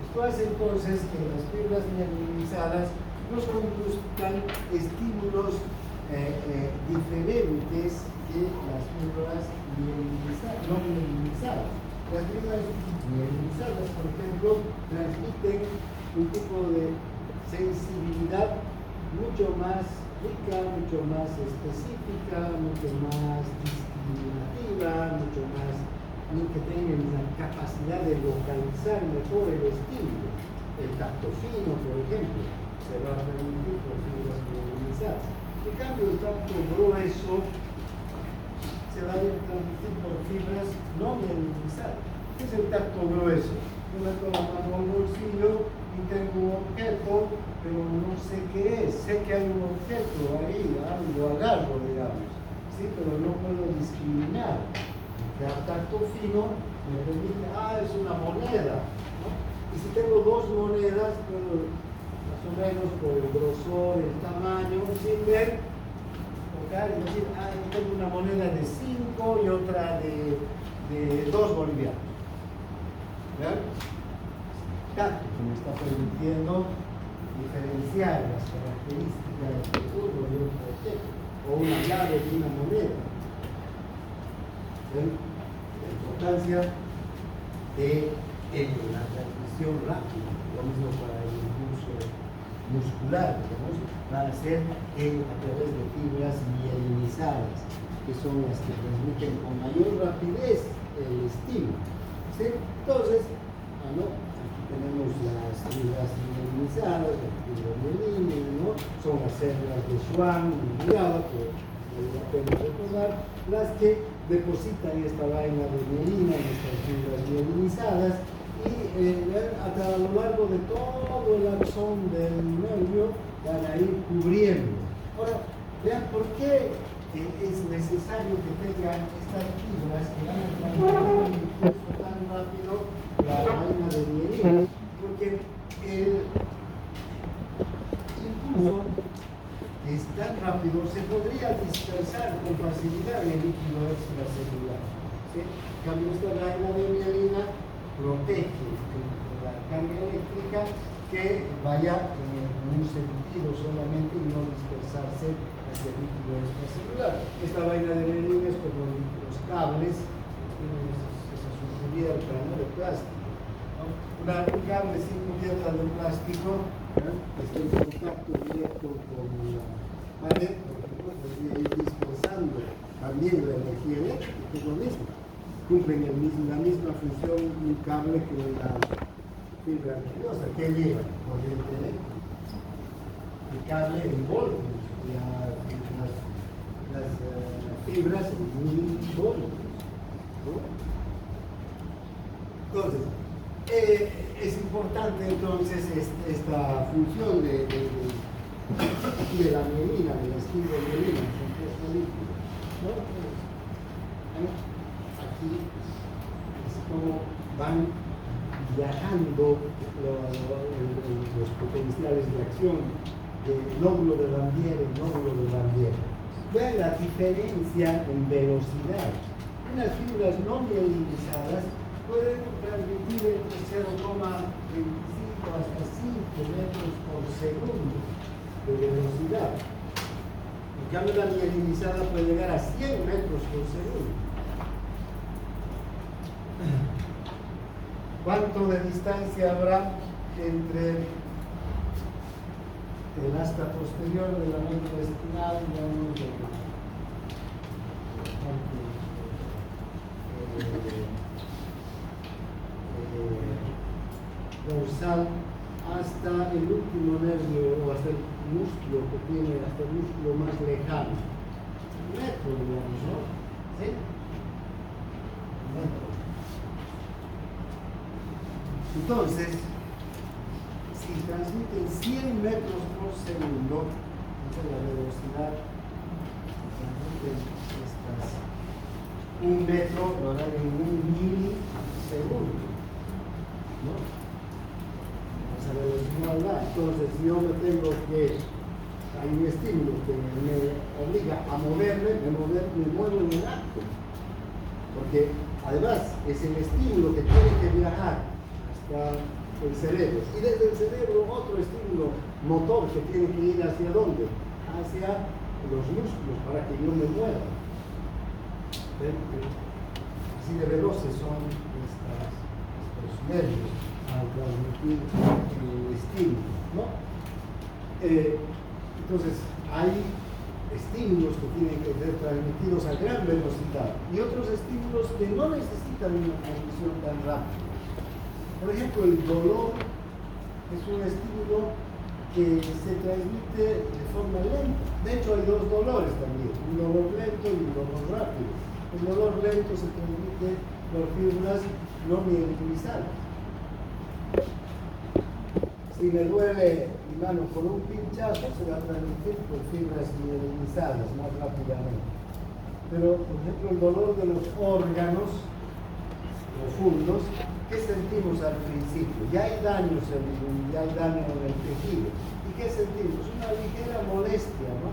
Esto hace entonces que las fibras mielinizadas nos conduzcan estímulos diferentes que las fibras no mielinizadas. Las fibras mielinizadas, por ejemplo, transmiten un tipo de sensibilidad mucho más rica, mucho más específica, mucho más discriminativa, mucho más, que tengan la capacidad de localizar mejor el estímulo. El tacto fino, por ejemplo, se va a transmitir por fibras mielinizadas. En cambio, el tacto grueso se va a transmitir por fibras no mielinizadas. ¿Qué es el tacto grueso? Yo meto la mano en un bolsillo y tengo un objeto, pero no sé qué es. Sé que hay un objeto ahí, lo agarro, digamos, ¿sí? Pero no puedo discriminar. El tacto fino me permite, es una moneda, ¿no? Y si tengo dos monedas, puedo más o menos por el grosor, el tamaño, sin ver, tocar y decir, tengo una moneda de 5 y otra de 2 bolivianos. ¿Vean? Tacto que me está permitiendo diferenciar las características de uno y otro objeto, o una llave de una moneda. ¿Ven? La importancia de la transmisión rápida, lo mismo para el impulso muscular, digamos, va a ser a través de fibras mielinizadas, que son las que transmiten con mayor rapidez el estímulo, ¿sí? Entonces, aquí tenemos las fibras mielinizadas, las fibras mielina, ¿no? Son las células de Schwann, que podemos recordar, las que depositan esta vaina de mielina en estas fibras mielinizadas y a lo largo de todo el axón del nervio van a ir cubriendo. Ahora, vean por qué es necesario que tengan estas fibras que van a transmitir un impulso tan rápido la vaina de mielina, porque el impulso es tan rápido, se podría dispersar con facilidad en el líquido extracelular, ¿sí? En cambio, esta vaina de mielina protege la carga eléctrica que vaya en un sentido solamente y no dispersarse hacia el líquido extracelular. Esta vaina de Menin es como los cables, esa su cubierta, ¿no?, de plástico, ¿no? Un cable sin cubierta de plástico, ¿no?, está en contacto directo con la pared, por ejemplo, podría ir dispersando también la energía eléctrica, que es lo mismo. Cumplen la misma función un cable que una fibra nerviosa, que lleva corriente eléctrica. El cable envuelve las fibras en un voltios, ¿no? Entonces, es importante entonces esta función de la mielina, del estilo de mielina, el compuesto líquido, ¿no? Aquí es como van viajando los potenciales de acción del lóbulo de Ranvier en lóbulo de Ranvier. Vean la diferencia en velocidad. Unas fibras no mielinizadas pueden transmitir entre 0,25 hasta 5 metros por segundo de velocidad. En cambio, la mielinizada puede llegar a 100 metros por segundo. ¿Cuánto de distancia habrá entre el asta posterior de la médula espinal y la médula dorsal hasta el último nervio o hasta el músculo que tiene, hasta el músculo más lejano? Un metro, digamos, ¿no? ¿Sí? Un metro. Entonces, si transmiten 100 metros por segundo, entonces la velocidad transmiten estas 1 metro, lo harán en 1 milisegundo, ¿no? Esa velocidad va. Entonces, si yo me tengo que, hay un estímulo que me obliga a moverme, me muevo en el acto, porque además es el estímulo que tiene que viajar el cerebro, y desde el cerebro otro estímulo motor que tiene que ir hacia dónde, hacia los músculos para que yo me mueva. Así de veloces son estos nervios al transmitir el estímulo, ¿no? Entonces hay estímulos que tienen que ser transmitidos a gran velocidad y otros estímulos que no necesitan una transmisión tan rápida. Por ejemplo, el dolor es un estímulo que se transmite de forma lenta. De hecho, hay dos dolores también, un dolor lento y un dolor rápido. El dolor lento se transmite por fibras no mielinizadas. Si me duele mi mano con un pinchazo, se va a transmitir por fibras mielinizadas más rápidamente. Pero, por ejemplo, el dolor de los órganos profundos, ¿qué sentimos al principio? Ya hay daño en el tejido. ¿Y qué sentimos? Una ligera molestia, ¿no?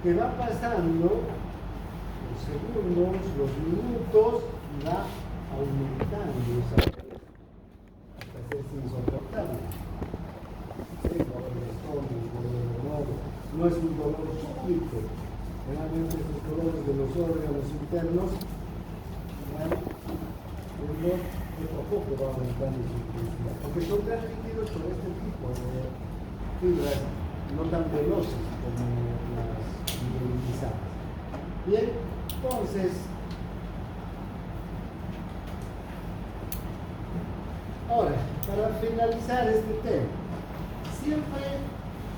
Que va pasando los segundos, los minutos, y va aumentando esa molestia hasta hacerse insoportable. Sí, dolor de estómago, dolor de nuevo. No es un dolor súbito. Generalmente estos dolores de los órganos internos, poco a poco va aumentando su intensidad, porque son transmitidos por este tipo de fibras no tan veloces como las mielinizadas. Bien, entonces, ahora, para finalizar este tema, siempre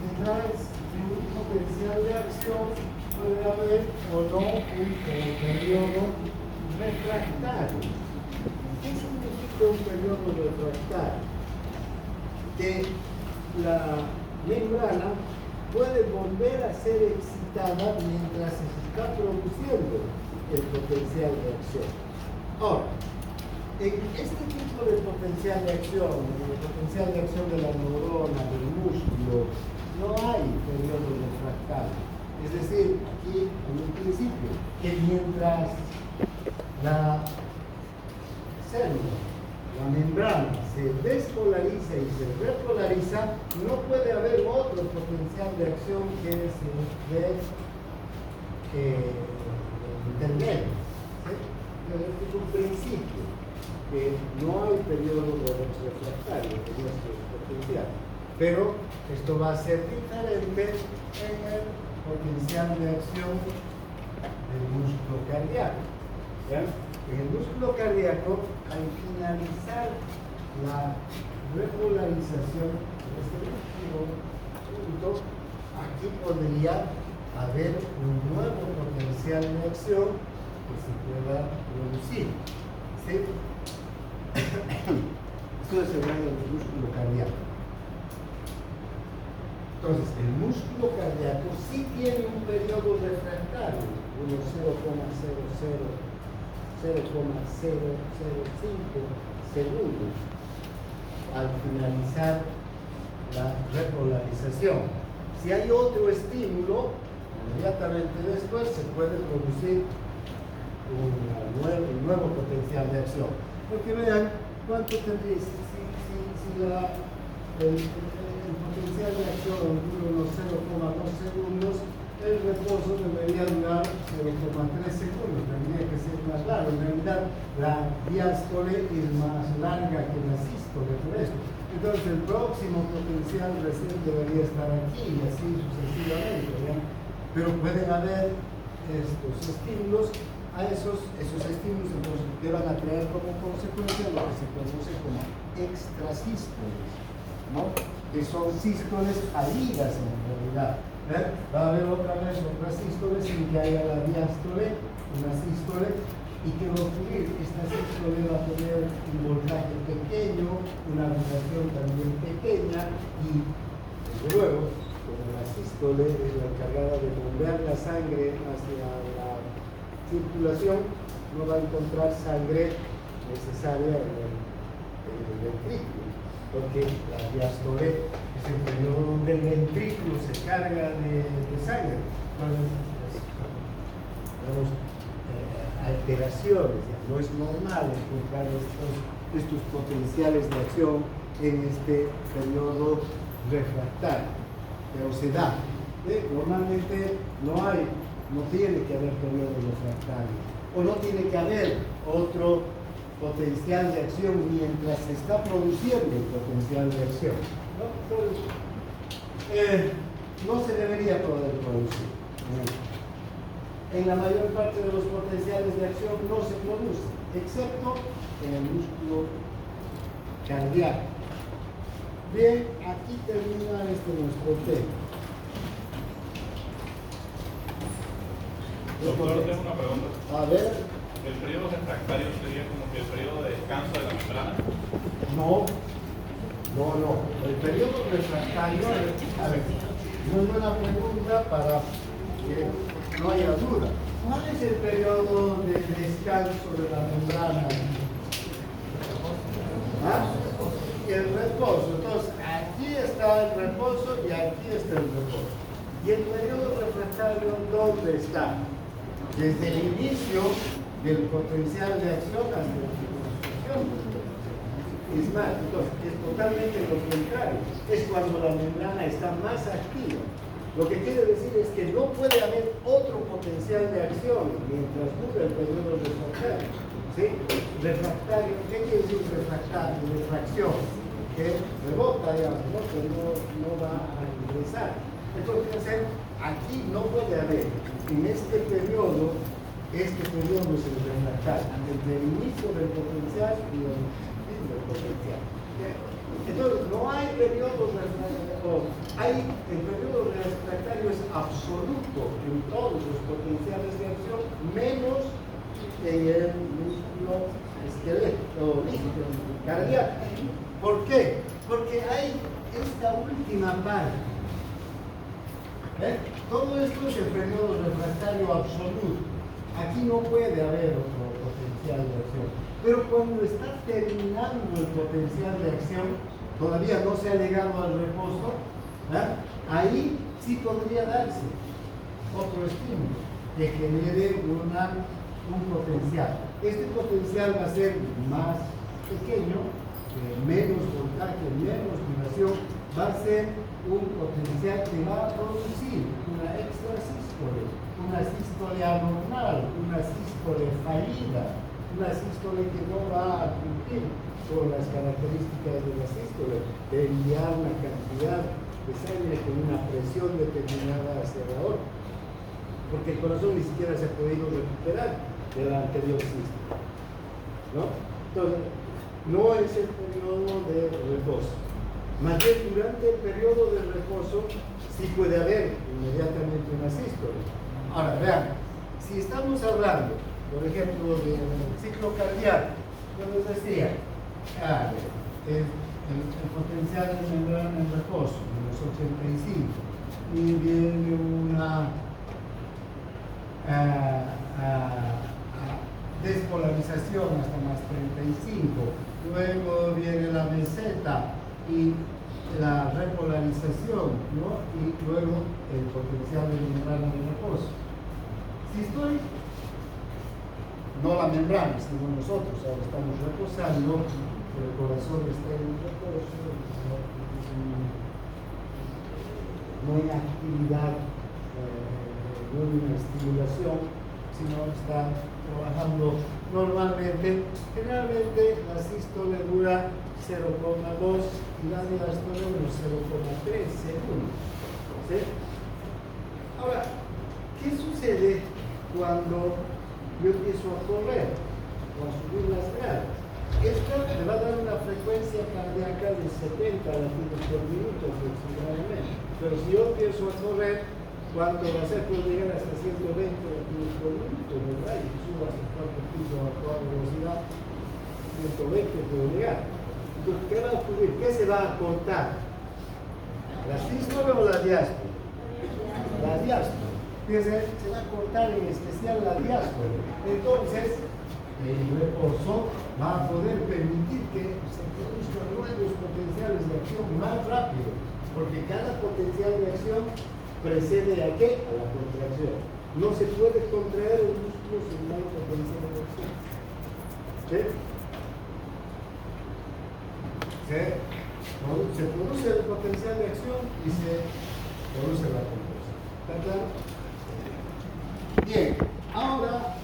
detrás de un potencial de acción puede haber o no un periodo refractario. ¿Qué significa un periodo refractario? Que la membrana puede volver a ser excitada mientras se está produciendo el potencial de acción. Ahora, en este tipo de potencial de acción, el potencial de acción de la neurona, del músculo, no hay periodo refractario. Es decir, aquí en un principio, que mientras la célula la membrana se despolariza y se repolariza, no puede haber otro potencial de acción que es el de intermedio. ¿Sí? Este es un principio, que no hay periodo refractario en nuestro potencial, pero esto va a ser diferente en el potencial de acción del músculo cardíaco. ¿Ya? En el músculo cardíaco, al finalizar la repolarización de este último punto, aquí podría haber un nuevo potencial de acción que se pueda producir. ¿Sí? Esto es el músculo cardíaco. Entonces, el músculo cardíaco sí tiene un periodo refractario, unos 0,005 segundos al finalizar la repolarización. Si hay otro estímulo, inmediatamente después se puede producir un nuevo potencial de acción. Porque vean cuánto tendría, si el potencial de acción dura unos 0,2 segundos, el reposo debería durar 0,3 segundos, tendría que ser más largo. En realidad, la diástole es más larga que la sístole, por esto. Entonces, el próximo potencial recién debería estar aquí y así sucesivamente, ¿verdad? Pero pueden haber estos estímulos. A esos estímulos entonces, que van a traer como consecuencia lo que se conoce como extrasístoles, ¿no? Que son sístoles fallidas en realidad. Va a haber otra vez otras sístoles sin que haya la diástole, una sístole, y que va a ocurrir. Esta sístole va a tener un voltaje pequeño, una vibración también pequeña, y desde luego, como la sístole es la encargada de mover la sangre hacia la circulación, no va a encontrar sangre necesaria en el ventrículo, porque la diástole es el periodo donde el ventrículo se carga de sangre. Entonces, tenemos alteraciones, ya no es normal encontrar estos potenciales de acción en este periodo refractario, pero se da. Normalmente no tiene que haber periodo refractario, o no tiene que haber otro potencial de acción mientras se está produciendo el potencial de acción. ¿No? Entonces, no se debería poder producir. En la mayor parte de los potenciales de acción no se producen, excepto en el músculo cardíaco. Bien, aquí termina nuestro tema. Doctor, tengo una pregunta. A ver. ¿El periodo refractario sería como que el periodo de descanso de la membrana? No. El periodo refractario, a ver, muy buena pregunta para que no haya duda. ¿Cuál es el periodo de descanso de la membrana? ¿Ah? El reposo. Entonces, aquí está el reposo y aquí está el reposo. ¿Y el periodo refractario dónde está? Desde el inicio del potencial de acción hasta la construcción. Es más, entonces, es totalmente lo contrario. Es cuando la membrana está más activa. Lo que quiere decir es que no puede haber otro potencial de acción mientras dura el periodo refractario. ¿Sí? Refractario, ¿qué quiere decir refractario? Refracción, que rebota, digamos, ¿no? Que no va a ingresar. Entonces, aquí no puede haber, en este periodo es el refractario, desde el inicio del potencial y el fin del potencial. Entonces, no hay periodos refractarios, el periodo refractario es absoluto en todos los potenciales de acción, menos en el músculo esquelético, cardíaco. ¿Por qué? Porque hay esta última parte. Todo esto es el periodo refractario absoluto. Aquí no puede haber otro potencial de acción. Pero cuando está terminando el potencial de acción, todavía no se ha llegado al reposo, ahí sí podría darse otro estímulo que genere un potencial. Este potencial va a ser más pequeño, menos voltaje, menos vibración, va a ser un potencial que va a producir una extrasístole, una sístole anormal, una sístole fallida, una sístole que no va a cumplir con las características de la sístole, de enviar una cantidad de sangre con una presión determinada hacia la aorta, porque el corazón ni siquiera se ha podido recuperar de la anterior sístole, ¿no? Entonces, no es el periodo de reposo. Más bien, durante el periodo de reposo, sí puede haber inmediatamente una sístole. Ahora, vean, si estamos hablando, por ejemplo, del ciclo cardíaco, yo les decía, el potencial de membrana en reposo, menos 85, y viene una despolarización hasta más 35, luego viene la meseta y la repolarización, ¿no? Y luego el potencial de membrana de reposo. Si estoy, no la membrana, sino nosotros, ahora estamos reposando, el corazón está en reposo, no hay actividad, no hay una estimulación, sino está trabajando normalmente. Generalmente la sístole dura 0,2 y la diástole unos 0,3 segundos. ¿Sí? Ahora, ¿qué sucede cuando yo empiezo a correr o a subir las gradas? Esta me va a dar una frecuencia cardíaca de 70 latidos por minuto aproximadamente. Pero si yo empiezo a correr, ¿cuánto va a ser? Puedo llegar hasta 120 latidos por minuto, ¿verdad? Y subo hasta el cuarto piso a toda velocidad, 120 puedo llegar. Entonces, ¿qué va a ocurrir? ¿Qué se va a cortar? ¿La sístole o la diástole? La diástole. Fíjense, se va a cortar en especial la diástole. Entonces, el reposo va a poder permitir que se produzcan nuevos potenciales de acción más rápido, porque cada potencial de acción precede a qué? A la contracción. No se puede contraer el músculo sin no hay potencial de acción. ¿Sí? Se produce el potencial de acción y se produce la contracción. ¿Está claro? Bien, ahora,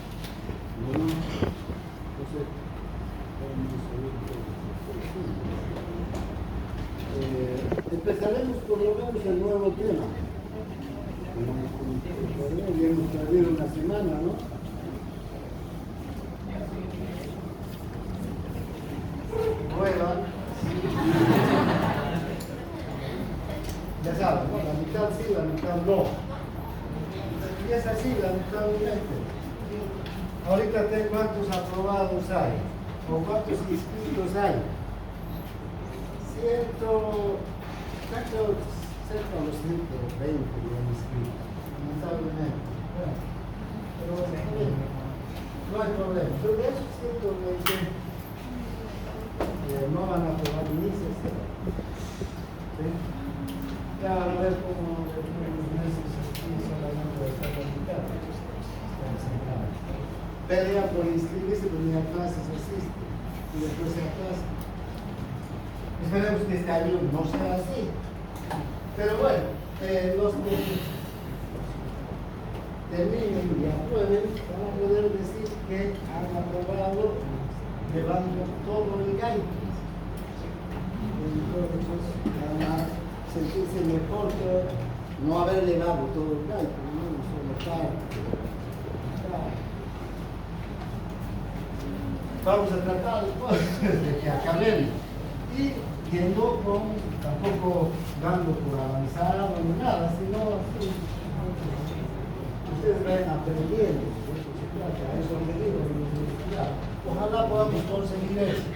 empezaremos por lo menos el nuevo tema. Hemos perdido una semana, ¿no? Prueba. Ya saben, ¿no? La mitad sí, la mitad no. Y es así, lamentablemente. Ahorita, ¿cuántos aprobados hay? ¿O cuántos inscritos hay? Cerca de los 120 ya inscritos, lamentablemente. Pero bueno, no hay problema. Pero de esos 120 no van a aprobar ni 60. ¿Sí? Ya van a ver cómo en unos meses aquí solamente va a estar la mitad. Pelea por inscribirse, venir a clases, asiste y después se aplasta. Esperemos que este año no sea así. Pero bueno, los que terminen y aprueben van a poder decir que han aprobado llevando todo el gaito. Entonces van a sentirse mejor que no haber llevado todo el gaito, no solo parte. Vamos a tratar después de que acabemos. Y yendo con, tampoco dando por avanzado ni nada, sino así, ustedes vayan aprendiendo, de eso se trata, a eso han venido a la universidad. Ojalá podamos conseguir eso.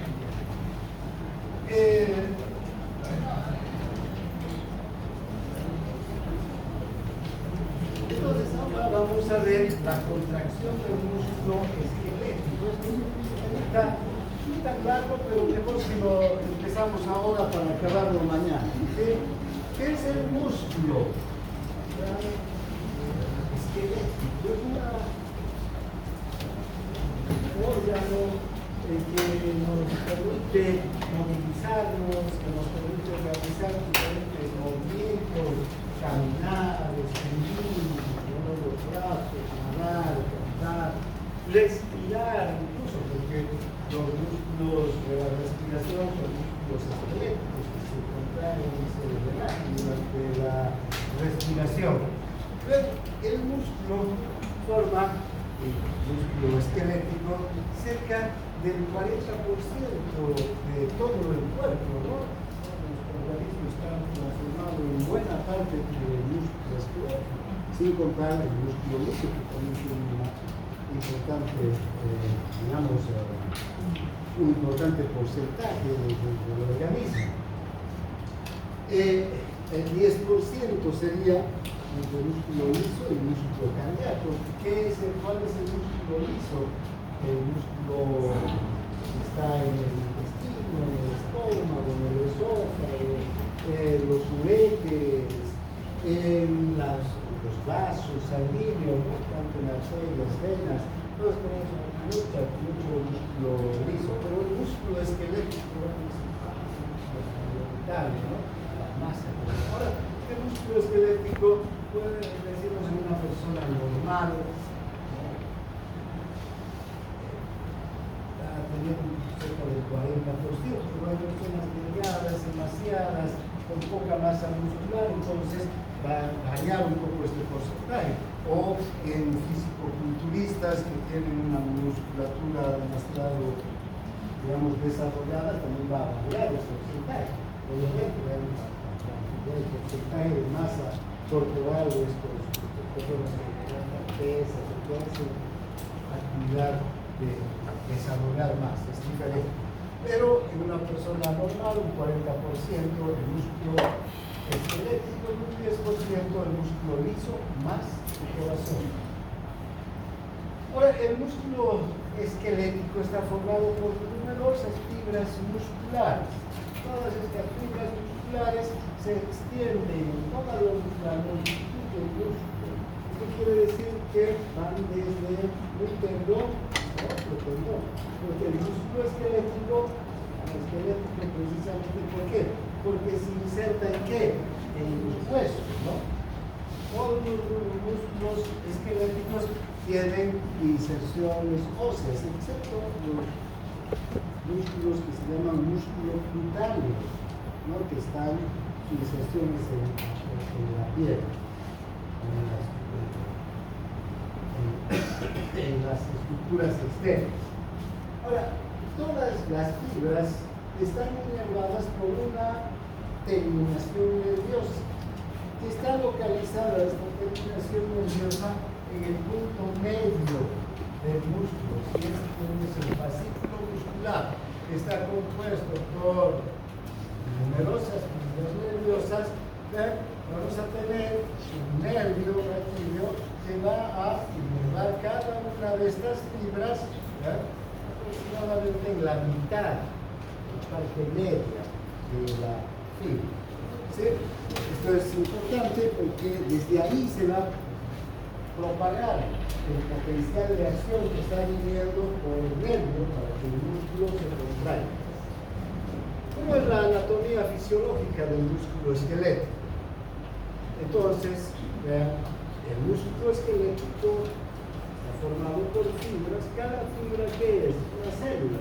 Entonces ahora vamos a ver la contracción del músculo esquelético. Está claro, pero mejor si lo empezamos ahora para acabarlo mañana. ¿Qué es el músculo? Esquelético. Es un órgano que nos permite movilizarnos, que nos permite realizar diferentes movimientos, caminar, escribir, mover los brazos, nadar, cantar, respirar, incluso porque los músculos de la respiración son músculos esqueléticos que se contraen y se relajan durante la respiración. Pero el músculo forma, el músculo esquelético, cerca del 40% de todo el cuerpo, ¿no? Nuestro organismo está conformado en buena parte del músculo esquelético, sin contar el músculo liso, que también tiene una importante, digamos, un importante porcentaje del organismo. El 10% sería el músculo liso y el músculo cardíaco. ¿Cuál es el músculo liso? El músculo que está en el intestino, en el estómago, en el esófago, los uréteres, en los vasos sanguíneos, ¿no? Tanto en arterias, venas. Todos tenemos mucho músculo liso, pero el músculo esquelético es fundamental, ¿no? La masa. Ahora, el músculo esquelético puede decirnos en una persona normal, teniendo cerca del 40%, pero hay personas delgadas, demasiadas, con poca masa muscular, entonces va a variar un poco este porcentaje. O en fisicoculturistas que tienen una musculatura demasiado, digamos, desarrollada, también va a variar el porcentaje. Obviamente, el porcentaje de masa corporal de estas personas que levantan pesas, que hacen actividad de desarrollar más, es diferente. Pero en una persona normal, un 40% el músculo esquelético y un 10% el músculo liso más el corazón. Ahora, el músculo esquelético está formado por numerosas fibras musculares. Todas estas fibras musculares se extienden en toda la longitud del músculo. Esto quiere decir que van desde un tendón a otro tendón. Porque el músculo esquelético precisamente, ¿por qué? Porque se inserta en qué? En los huesos, ¿no? Todos los músculos esqueléticos tienen inserciones óseas, excepto los músculos que se llaman músculos cutáneos, ¿no? Que están inserciones en la piel, en las estructuras externas. Ahora, todas las fibras están inervadas por una terminación nerviosa que está localizada, esta terminación nerviosa, en el punto medio del músculo. Si es el fascículo muscular, que está compuesto por numerosas fibras nerviosas, vamos a tener un nervio raquídeo que va a inervar cada una de estas fibras aproximadamente en la mitad, la parte media de la fibra. ¿Sí? Esto es importante porque desde ahí se va a propagar el potencial de acción que está viniendo por el nervio para que el músculo se contraiga. ¿Cómo es la anatomía fisiológica del músculo esquelético? Entonces, vean, el músculo esquelético está formado por fibras. Cada fibra, ¿qué es? Una célula,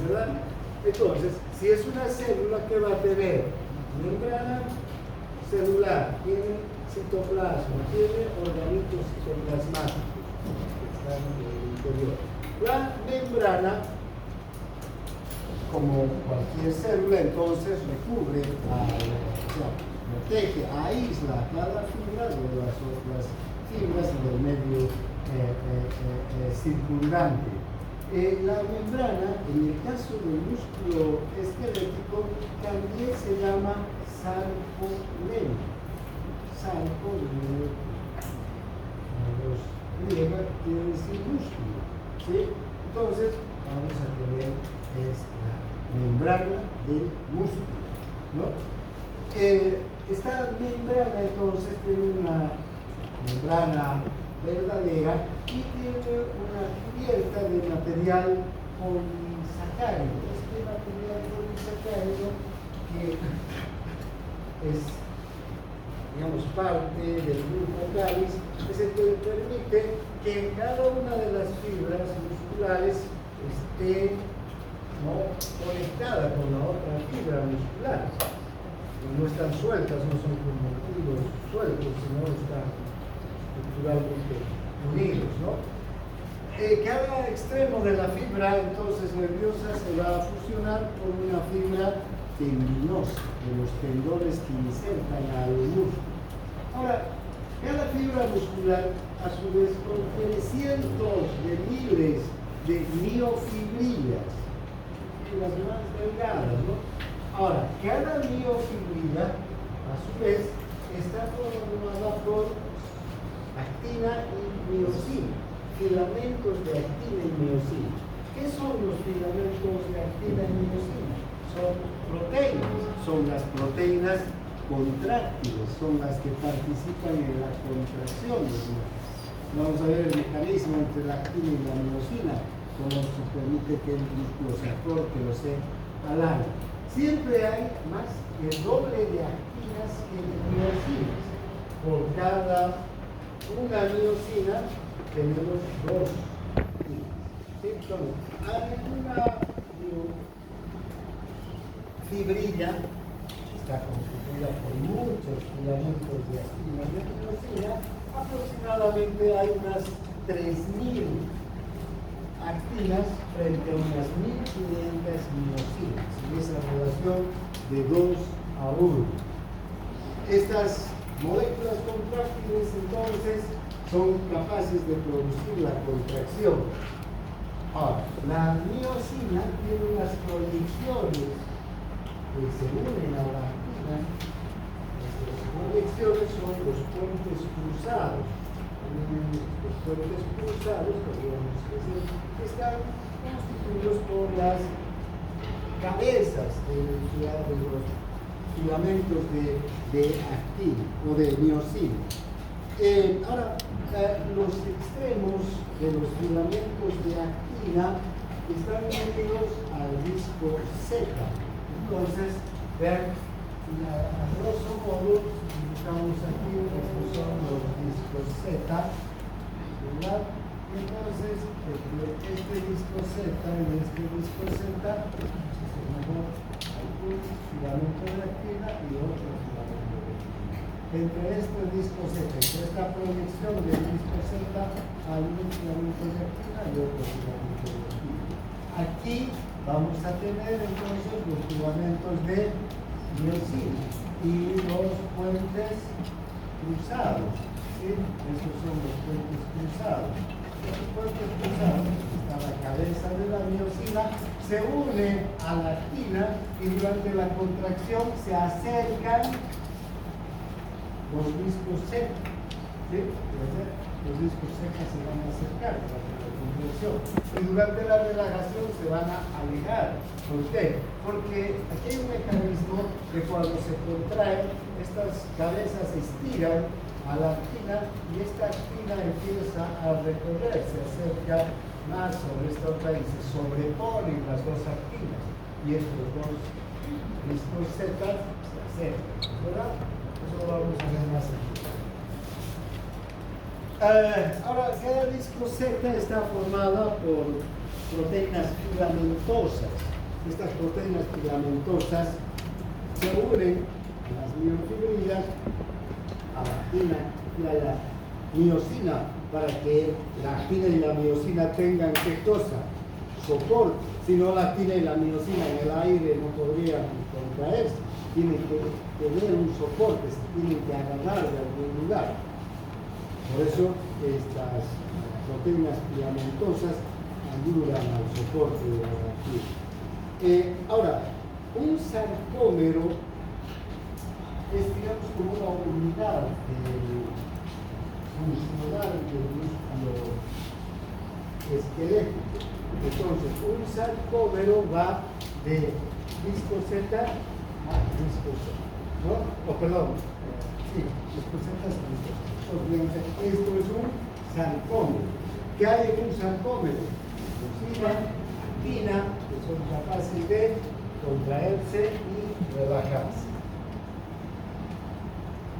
¿verdad? Entonces, si es una célula, ¿qué va a tener? Membrana celular, tiene citoplasma, tiene organitos citoplasmáticos que están en el interior. La membrana, como cualquier célula, entonces recubre, protege, aísla cada fibra de las otras fibras del medio circundante. La membrana, en el caso del músculo esquelético, también se llama sarcolemma. Sarcolemma. Los griegos quieren decir músculo. ¿Sí? Entonces, vamos a tener la membrana del músculo, ¿no? Esta membrana, entonces, tiene una membrana verdadera y tiene una cubierta de material polisacárido. Este material polisacárido que es, digamos, parte del grupo cáliz, es el que permite que cada una de las fibras musculares esté, ¿no?, conectada con la otra fibra muscular. No están sueltas, no son como hilos sueltos, sino están estructuralmente unidos, ¿no? Cada extremo de la fibra entonces nerviosa se va a fusionar con una fibra tendinosa de los tendones que insertan al músculo. Ahora, cada fibra muscular a su vez contiene cientos de miles de miofibrillas, las más delgadas, ¿no? Ahora, cada miofibrila a su vez está formada por actina y miosina, filamentos de actina y miosina. ¿Qué son los filamentos de actina y miosina? Son proteínas, son las proteínas contráctiles, son las que participan en la contracción del músculo. Vamos a ver el mecanismo entre la actina y la miosina, cómo se permite que el músculo se acorte o se alargue. Siempre hay más que el doble de actinas que de miosinas. Por cada una miosina tenemos dos actinas. ¿Sí? Entonces, hay una fibrilla, está constituida por muchos filamentos de actina y de miosina. Aproximadamente hay unas 3.000 actinas frente a unas 1.500 miosinas, en esa relación de 2 a 1. Estas moléculas contráctiles entonces son capaces de producir la contracción. Ahora, la miosina tiene unas proyecciones que se unen a la actina. Estas proyecciones son los puentes cruzados. Los puentes cruzados, podríamos decir, están constituidos por las cabezas de los filamentos de actina o de miosina. Ahora, los extremos de los filamentos de actina están unidos al disco Z. Entonces, vean, a grosso modo, estamos aquí, estos son los discos Z, ¿verdad? Entonces, este disco Z y este disco Z, hay un filamento de actina y otro filamento de actina. Entre este disco Z, entre esta proyección del disco Z, hay un filamento de actina y otro filamento de actina. Aquí vamos a tener entonces los filamentos de miosina y los puentes cruzados. ¿Sí? Estos son los puentes cruzados. Los puentes cruzados, está la cabeza de la miosina, se une a la actina y durante la contracción se acercan los discos Z. ¿Sí? Los discos Z se van a acercar durante la contracción y durante la relajación se van a alejar. ¿Por qué? Porque aquí hay un mecanismo que cuando se contrae, estas cabezas se estiran a la actina y esta actina empieza a recorrer, se acerca más sobre esta otra y se sobreponen las dos actinas y estos dos discos Z se acercan, ¿verdad? Eso lo vamos a ver más aquí. Ahora, cada disco Z está formada por proteínas filamentosas. Estas proteínas filamentosas se unen a las miofibrillas, a la actina y a la miosina, para que la actina y la miosina tengan ¿qué cosa? Soporte. Si no, la actina y la miosina en el aire no podrían contraerse. Tienen que tener un soporte, se tienen que agarrar de algún lugar. Por eso estas proteínas filamentosas ayudan al soporte de la actina. Ahora, un sarcómero es, digamos, como una unidad funcional del músculo esquelético. Entonces, un sarcómero va de disco Z a disco Z, ¿no? Perdón, sí, disco Z a disco Z. Esto es un sarcómero. ¿Qué hay en un sarcómero? Miosina, espina, que son capaces de contraerse y relajarse.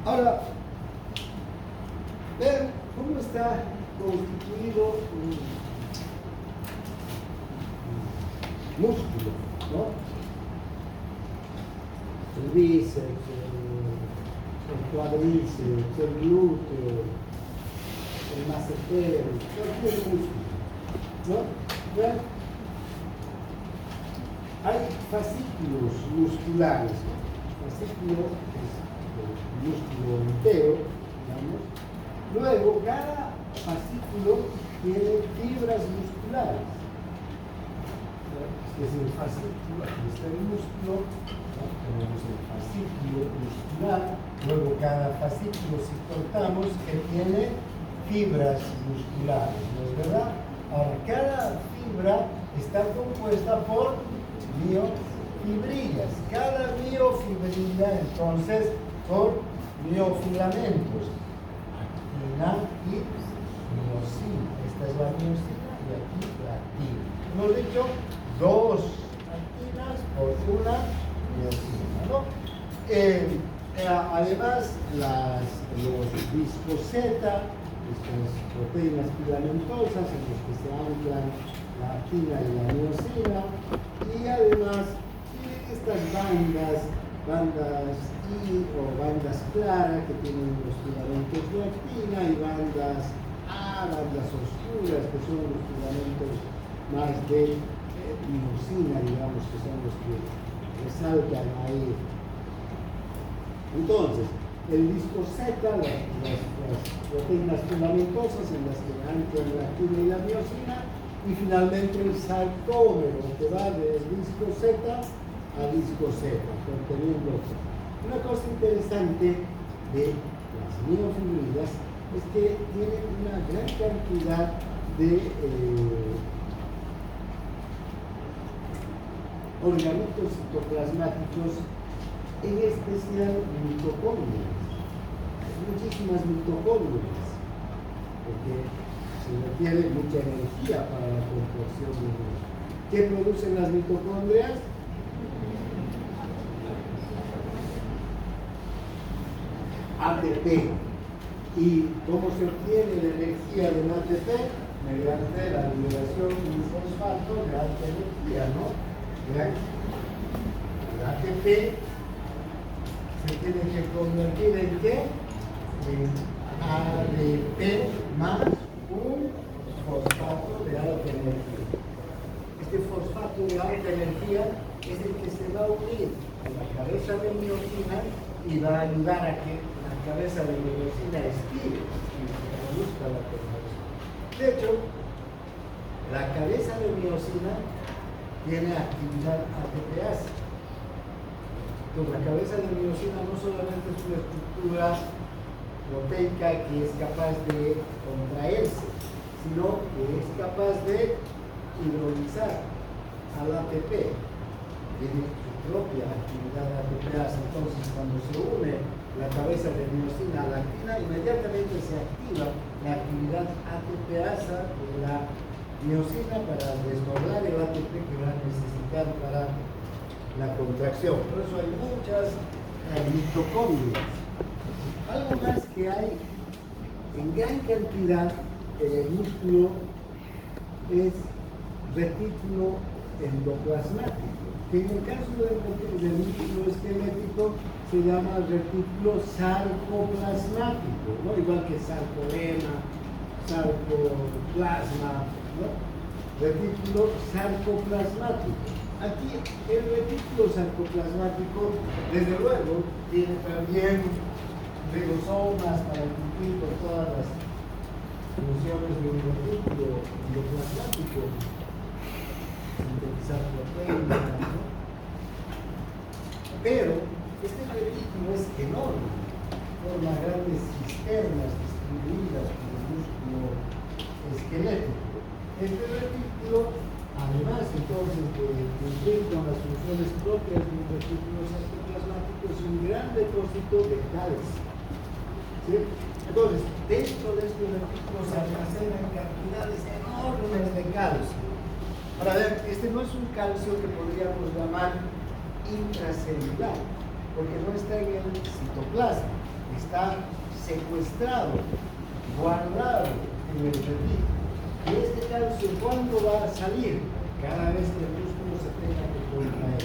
Ahora, vean cómo está constituido un músculo, ¿no? El bíceps, el cuádriceps, el glúteo, el massetero, cualquier músculo, ¿no? ¿Vean? Hay fascículos musculares, ¿no? Fascículo es el músculo entero, digamos. Luego, cada fascículo tiene fibras musculares. Este es el fascículo, aquí está el músculo, ¿no? Tenemos el fascículo muscular. Luego, cada fascículo, si cortamos, que tiene fibras musculares, ¿no es verdad? Ahora, cada fibra está compuesta por miofibrillas. Cada miofibrilla, entonces, por miofilamentos. Actina y miosina. Esta es la miosina y aquí la actina. Hemos dicho dos actinas por una miosina, ¿no? Además, los viscoseta, estas proteínas filamentosas en las que se anclan la actina y la miosina, y además estas bandas o bandas claras que tienen los filamentos de actina y bandas oscuras que son los filamentos más de miosina, digamos, que son los que resaltan ahí. Entonces, el viscoseta, las proteínas filamentosas en las que anclan la actina y la miosina, y finalmente el sarcómero que va de viscoseta a viscoseta, conteniendo. Una cosa interesante de las miofibrillas es que tienen una gran cantidad de orgánulos citoplasmáticos, en especial mitocondrias. Hay muchísimas mitocondrias, porque se requiere mucha energía para la construcción de ellos. ¿Qué producen las mitocondrias? ATP. ¿Y cómo se obtiene la energía del ATP? Mediante la liberación de un fosfato de alta energía, ¿no? ¿Vean? El ATP se tiene que convertir en ¿qué? En ADP más un fosfato de alta energía. Este fosfato de alta energía es el que se va a unir a la cabeza de miosina y va a ayudar a que la cabeza de miosina estire y produzca la conversión. De hecho, la cabeza de miosina tiene actividad ATPase. Entonces, la cabeza de miosina no solamente es una estructura proteica que es capaz de contraerse, sino que es capaz de hidrolizar al ATP. Tiene su propia actividad ATPase. Entonces, cuando se une la cabeza de miosina a la actina, inmediatamente se activa la actividad ATPasa de la miosina para desdoblar el ATP que va a necesitar para la contracción. Por eso hay muchas mitocondrias. Algo más que hay en gran cantidad en el músculo es retículo endoplasmático, que en el caso del músculo esquelético se llama retículo sarcoplasmático, ¿no? Igual que sarcoema, sarcoplasma, ¿no? Retículo sarcoplasmático. Aquí el retículo sarcoplasmático, desde luego, tiene también ribosomas para cumplir con todas las funciones de un retículo endoplasmático, sintetizar proteínas, ¿no? Pero este retículo es enorme, forma grandes cisternas distribuidas por el músculo esquelético. Este retículo, además entonces de cumplir con las funciones propias de un retículo sarcoplasmático, es un gran depósito de calcio. ¿Sí? Entonces, dentro de estos retículos se almacenan cantidades enormes de calcio. Ahora vean, este no es un calcio que podríamos llamar intracelular, porque no está en el citoplasma, está secuestrado, guardado en el retículo. Y este calcio, ¿cuándo va a salir? Cada vez que el músculo se tenga que contraer.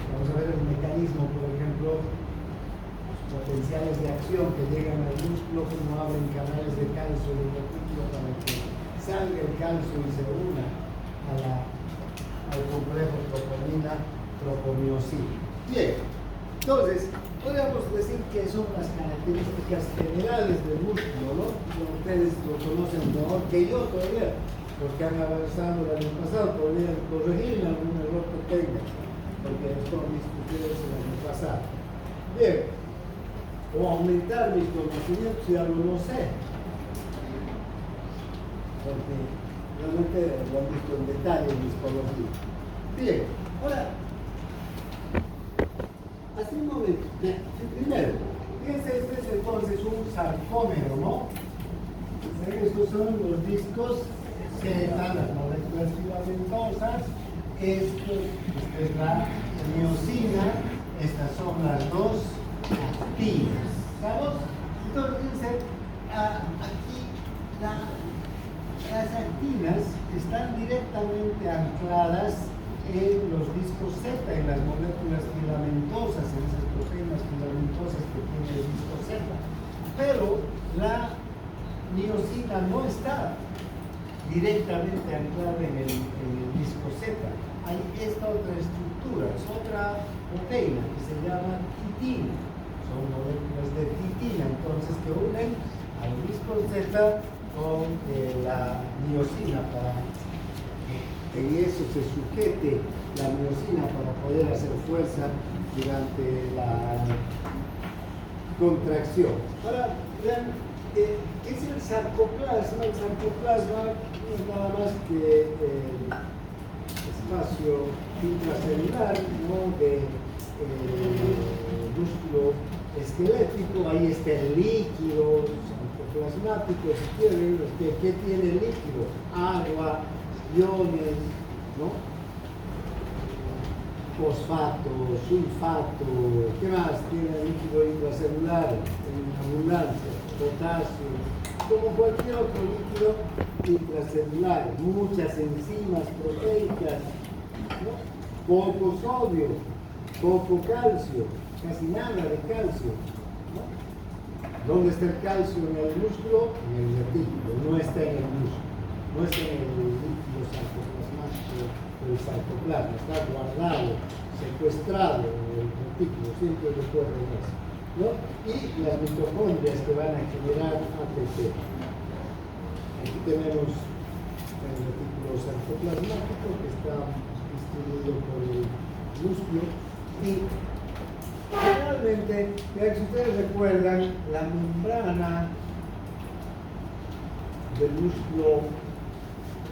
Vamos a ver el mecanismo, por ejemplo, los potenciales de acción que llegan al músculo, como abren canales de calcio en el retículo para que salga el calcio y se una al complejo troponina-troponiosina. Bien, entonces, podríamos decir que son las características generales del músculo, ¿no? Ustedes lo conocen mejor que yo todavía, porque han avanzado el año pasado, podrían corregirme algún error que tengan, porque esto mis ustedes el año pasado. Bien, o aumentar mis conocimientos si algo no sé, porque realmente lo han visto en detalle en mis conocimientos. Bien, ahora, hace un momento, primero, fíjense, este es entonces un sarcómero, ¿no? Estos son los discos Z, las moléculas filamentosas, esta es la miosina, estas son las dos actinas, ¿sabes? Entonces, fíjense, aquí las actinas están directamente ancladas en los discos Z, en las moléculas filamentosas, en esas proteínas filamentosas que tiene el disco Z. Pero la miosina no está directamente anclada en el disco Z. Hay esta otra estructura, es otra proteína que se llama titina. Son moléculas de titina, entonces, que unen al disco Z con la miosina para que en eso se sujete la miosina para poder hacer fuerza durante la contracción. Ahora, vean, es el sarcoplasma. El sarcoplasma no es nada más que el espacio intracelular, ¿no?, de músculo esquelético. Ahí está el líquido sarcoplasmático, si quieren. ¿Qué tiene el líquido? Agua, iones, ¿no?, fosfato, sulfato. ¿Qué más tiene el líquido intracelular en abundancia? Potasio, como cualquier otro líquido intracelular. Muchas enzimas proteicas, ¿no?, poco sodio, poco calcio, casi nada de calcio, ¿no? ¿Dónde está el calcio en el músculo? En el retículo, no está en el músculo, no está en el líquido sarcoplasmático del sarcoplasma, está guardado, secuestrado en el retículo, siempre recuerden eso, ¿no? Y las mitocondrias que van a generar ATP. Aquí tenemos el retículo sarcoplasmático que está distribuido por el músculo y realmente, si ustedes recuerdan, la membrana del músculo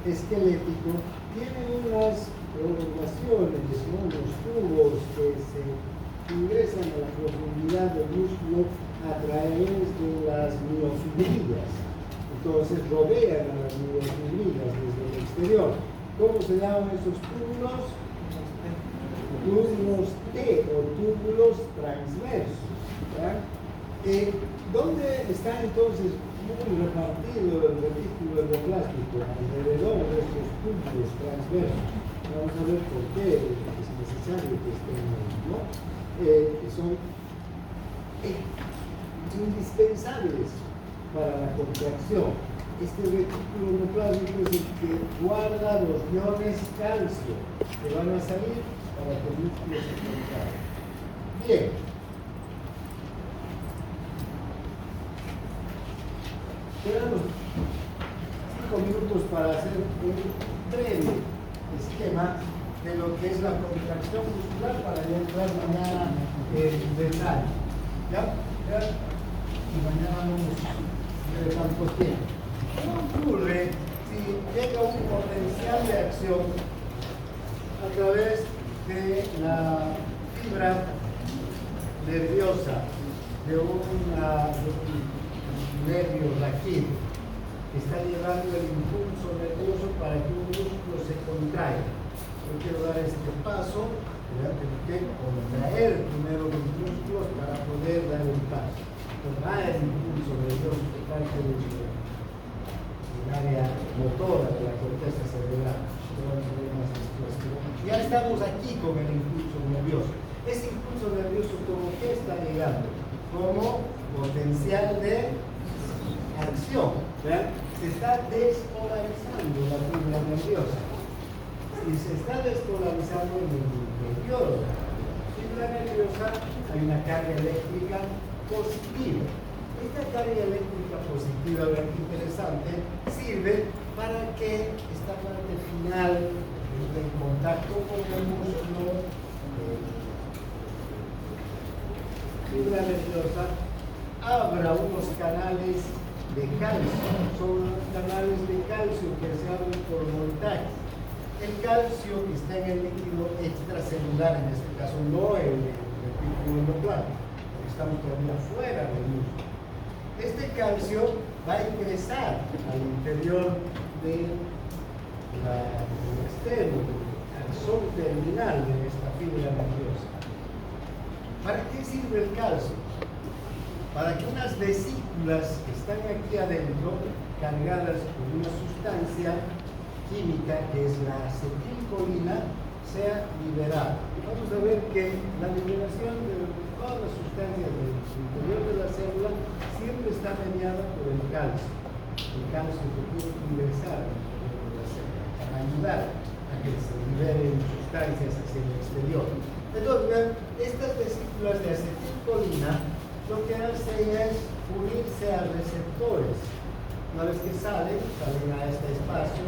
esquelético tiene unas prolongaciones, ¿no?, unos tubos que se ingresan a la profundidad del músculo a través de las miofibrillas. Entonces rodean a las miofibrillas desde el exterior. ¿Cómo se llaman esos túbulos? Túbulos T o túbulos transversos, ¿verdad? ¿Dónde está entonces muy repartido el retículo endoplástico? Alrededor de estos túbulos transversos. Vamos a ver por qué es necesario que estén ahí, ¿no? Que son indispensables para la contracción. Este retículo endoplástico es el que guarda los iones calcio que van a salir para que el músculo se contraiga. Bien. Tenemos 5 minutos para hacer un breve esquema de lo que es la contracción muscular para ya entrar mañana en detalle. ¿Ya? Y mañana no nos lleve tanto tiempo. ¿Cómo ocurre si llega un potencial de acción a través de la fibra nerviosa de un nervio raquídeo? que está llevando el impulso nervioso para que un músculo se contraiga. Yo quiero dar este paso, ¿verdad? Tengo que contraer primero los músculos para poder dar el paso. Entonces va el impulso nervioso de parte del área motora de la corteza cerebral. Ya estamos aquí con el impulso nervioso. Ese impulso nervioso, ¿como qué está llegando? Como potencial de acción. ¿Verdad? Se está despolarizando la fibra nerviosa. Si se está despolarizando en el interior de la fibra nerviosa, hay una carga eléctrica positiva. Esta carga eléctrica positiva, vean qué interesante, sirve para que esta parte final en contacto con el músculo fibra nerviosa abra unos canales de calcio. Son canales de calcio que se abren por voltaje. El calcio que está en el líquido extracelular, en este caso no el retículo endoplasmático, porque estamos todavía fuera del músculo. Este calcio va a ingresar al interior del extremo, al sol terminal de esta fibra nerviosa. ¿Para qué sirve el calcio? Para que unas vesículas que están aquí adentro, cargadas con una sustancia química que es la acetilcolina, sea liberada. Vamos a ver que la liberación de todas las sustancias del interior de la célula siempre está mediada por el calcio que tiene que ingresar dentro de la célula para ayudar a que se liberen sustancias hacia el exterior. Entonces, vean, estas vesículas de acetilcolina lo que hacen es unirse a receptores. Una vez que salen a este espacio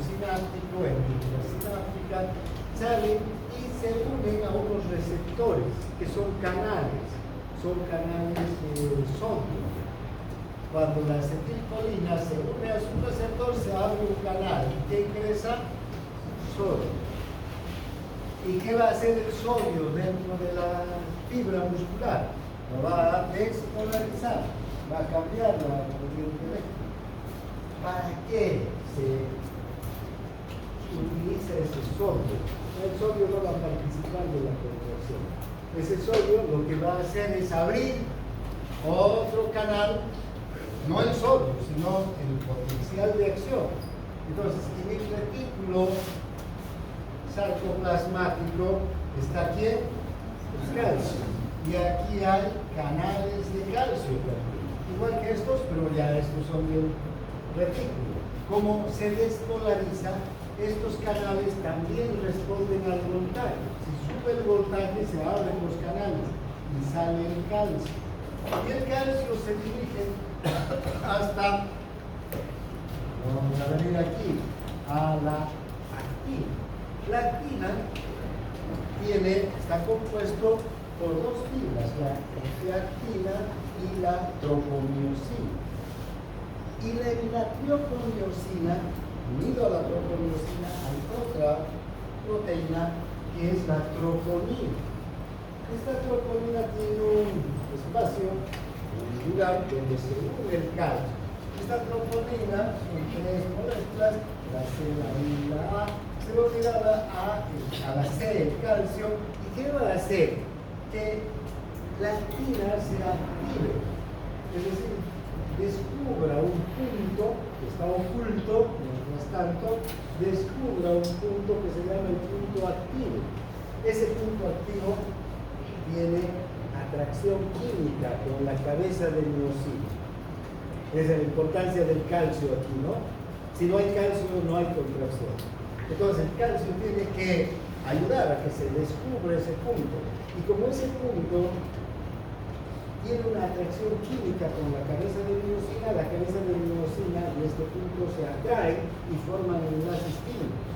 sináptico, en la sináptica, salen y se unen a unos receptores que son canales de sodio. Cuando la acetilcolina se une a su receptor, se abre un canal que ingresa sodio. ¿Y qué va a hacer el sodio dentro de la fibra muscular? Lo va a despolarizar, va a cambiar la corriente eléctrica. ¿Para qué se utiliza ese sodio? El sodio no va a participar de la conversión. Ese sodio lo que va a hacer es abrir otro canal, no el sodio, sino el potencial de acción. Entonces, en el retículo sarcoplasmático está ¿quién? El calcio. Y aquí hay canales de calcio también. Igual que estos, pero ya estos son del retículo. Como se despolariza, estos canales también responden al voltaje. Si sube el voltaje, se abren los canales y sale el calcio. Y el calcio se dirige hasta, vamos a venir aquí, a la actina. La actina está compuesto por dos fibras, la F-actina y la tropomiosina. Y en la tropomiosina, unido a la tropomiosina, hay otra proteína que es la troponina. Esta troponina tiene un espacio, un lugar donde se une el calcio. Esta troponina son tres moléculas, la C, la I y la A, se va unida a la C, el calcio. ¿Y qué va a hacer? Que la actina se active, es decir, descubra un punto que está oculto, mientras tanto, descubra un punto que se llama el punto activo. Ese punto activo tiene atracción química con la cabeza del miocino. Esa es la importancia del calcio aquí, ¿no? Si no hay calcio, no hay contracción. Entonces, el calcio tiene que ayudar a que se descubra ese punto. Y como ese punto tiene una atracción química con la cabeza de miocina, la cabeza de miocina y este punto se atraen y forman enlaces químicos.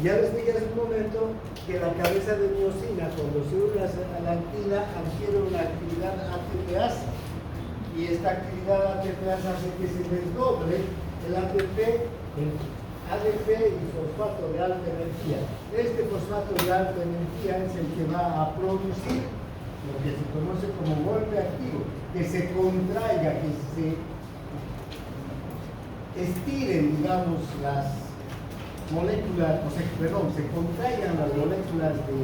Ya les dije hace un momento que la cabeza de miocina, cuando se une a la actina, adquiere una actividad ATPasa. Y esta actividad ATPasa hace que se desdoble el ATP, el ADP y fosfato de alta energía. Este fosfato de alta energía es el que va a producir lo que se conoce como golpe activo, que se contraiga, que se estiren, digamos, las moléculas, se contraigan las moléculas de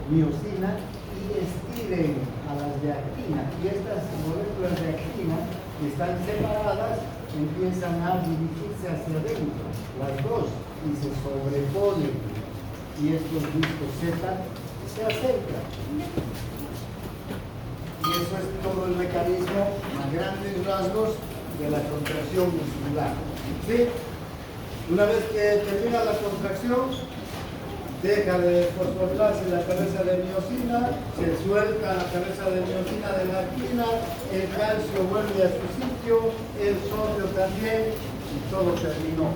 miosina y estiren a las de actina. Y estas moléculas de actina, que están separadas, empiezan a dirigirse hacia adentro, las dos, y se sobreponen. Y estos discos Z se acercan. Y eso es todo el mecanismo a grandes rasgos de la contracción muscular. ¿Sí? Una vez que termina la contracción, deja de fosforilarse la cabeza de miosina, se suelta la cabeza de miosina de la actina, el calcio vuelve a su sitio, el sodio también, y todo terminó.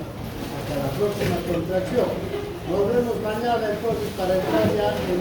Hasta la próxima contracción. Nos vemos mañana entonces para entrar ya en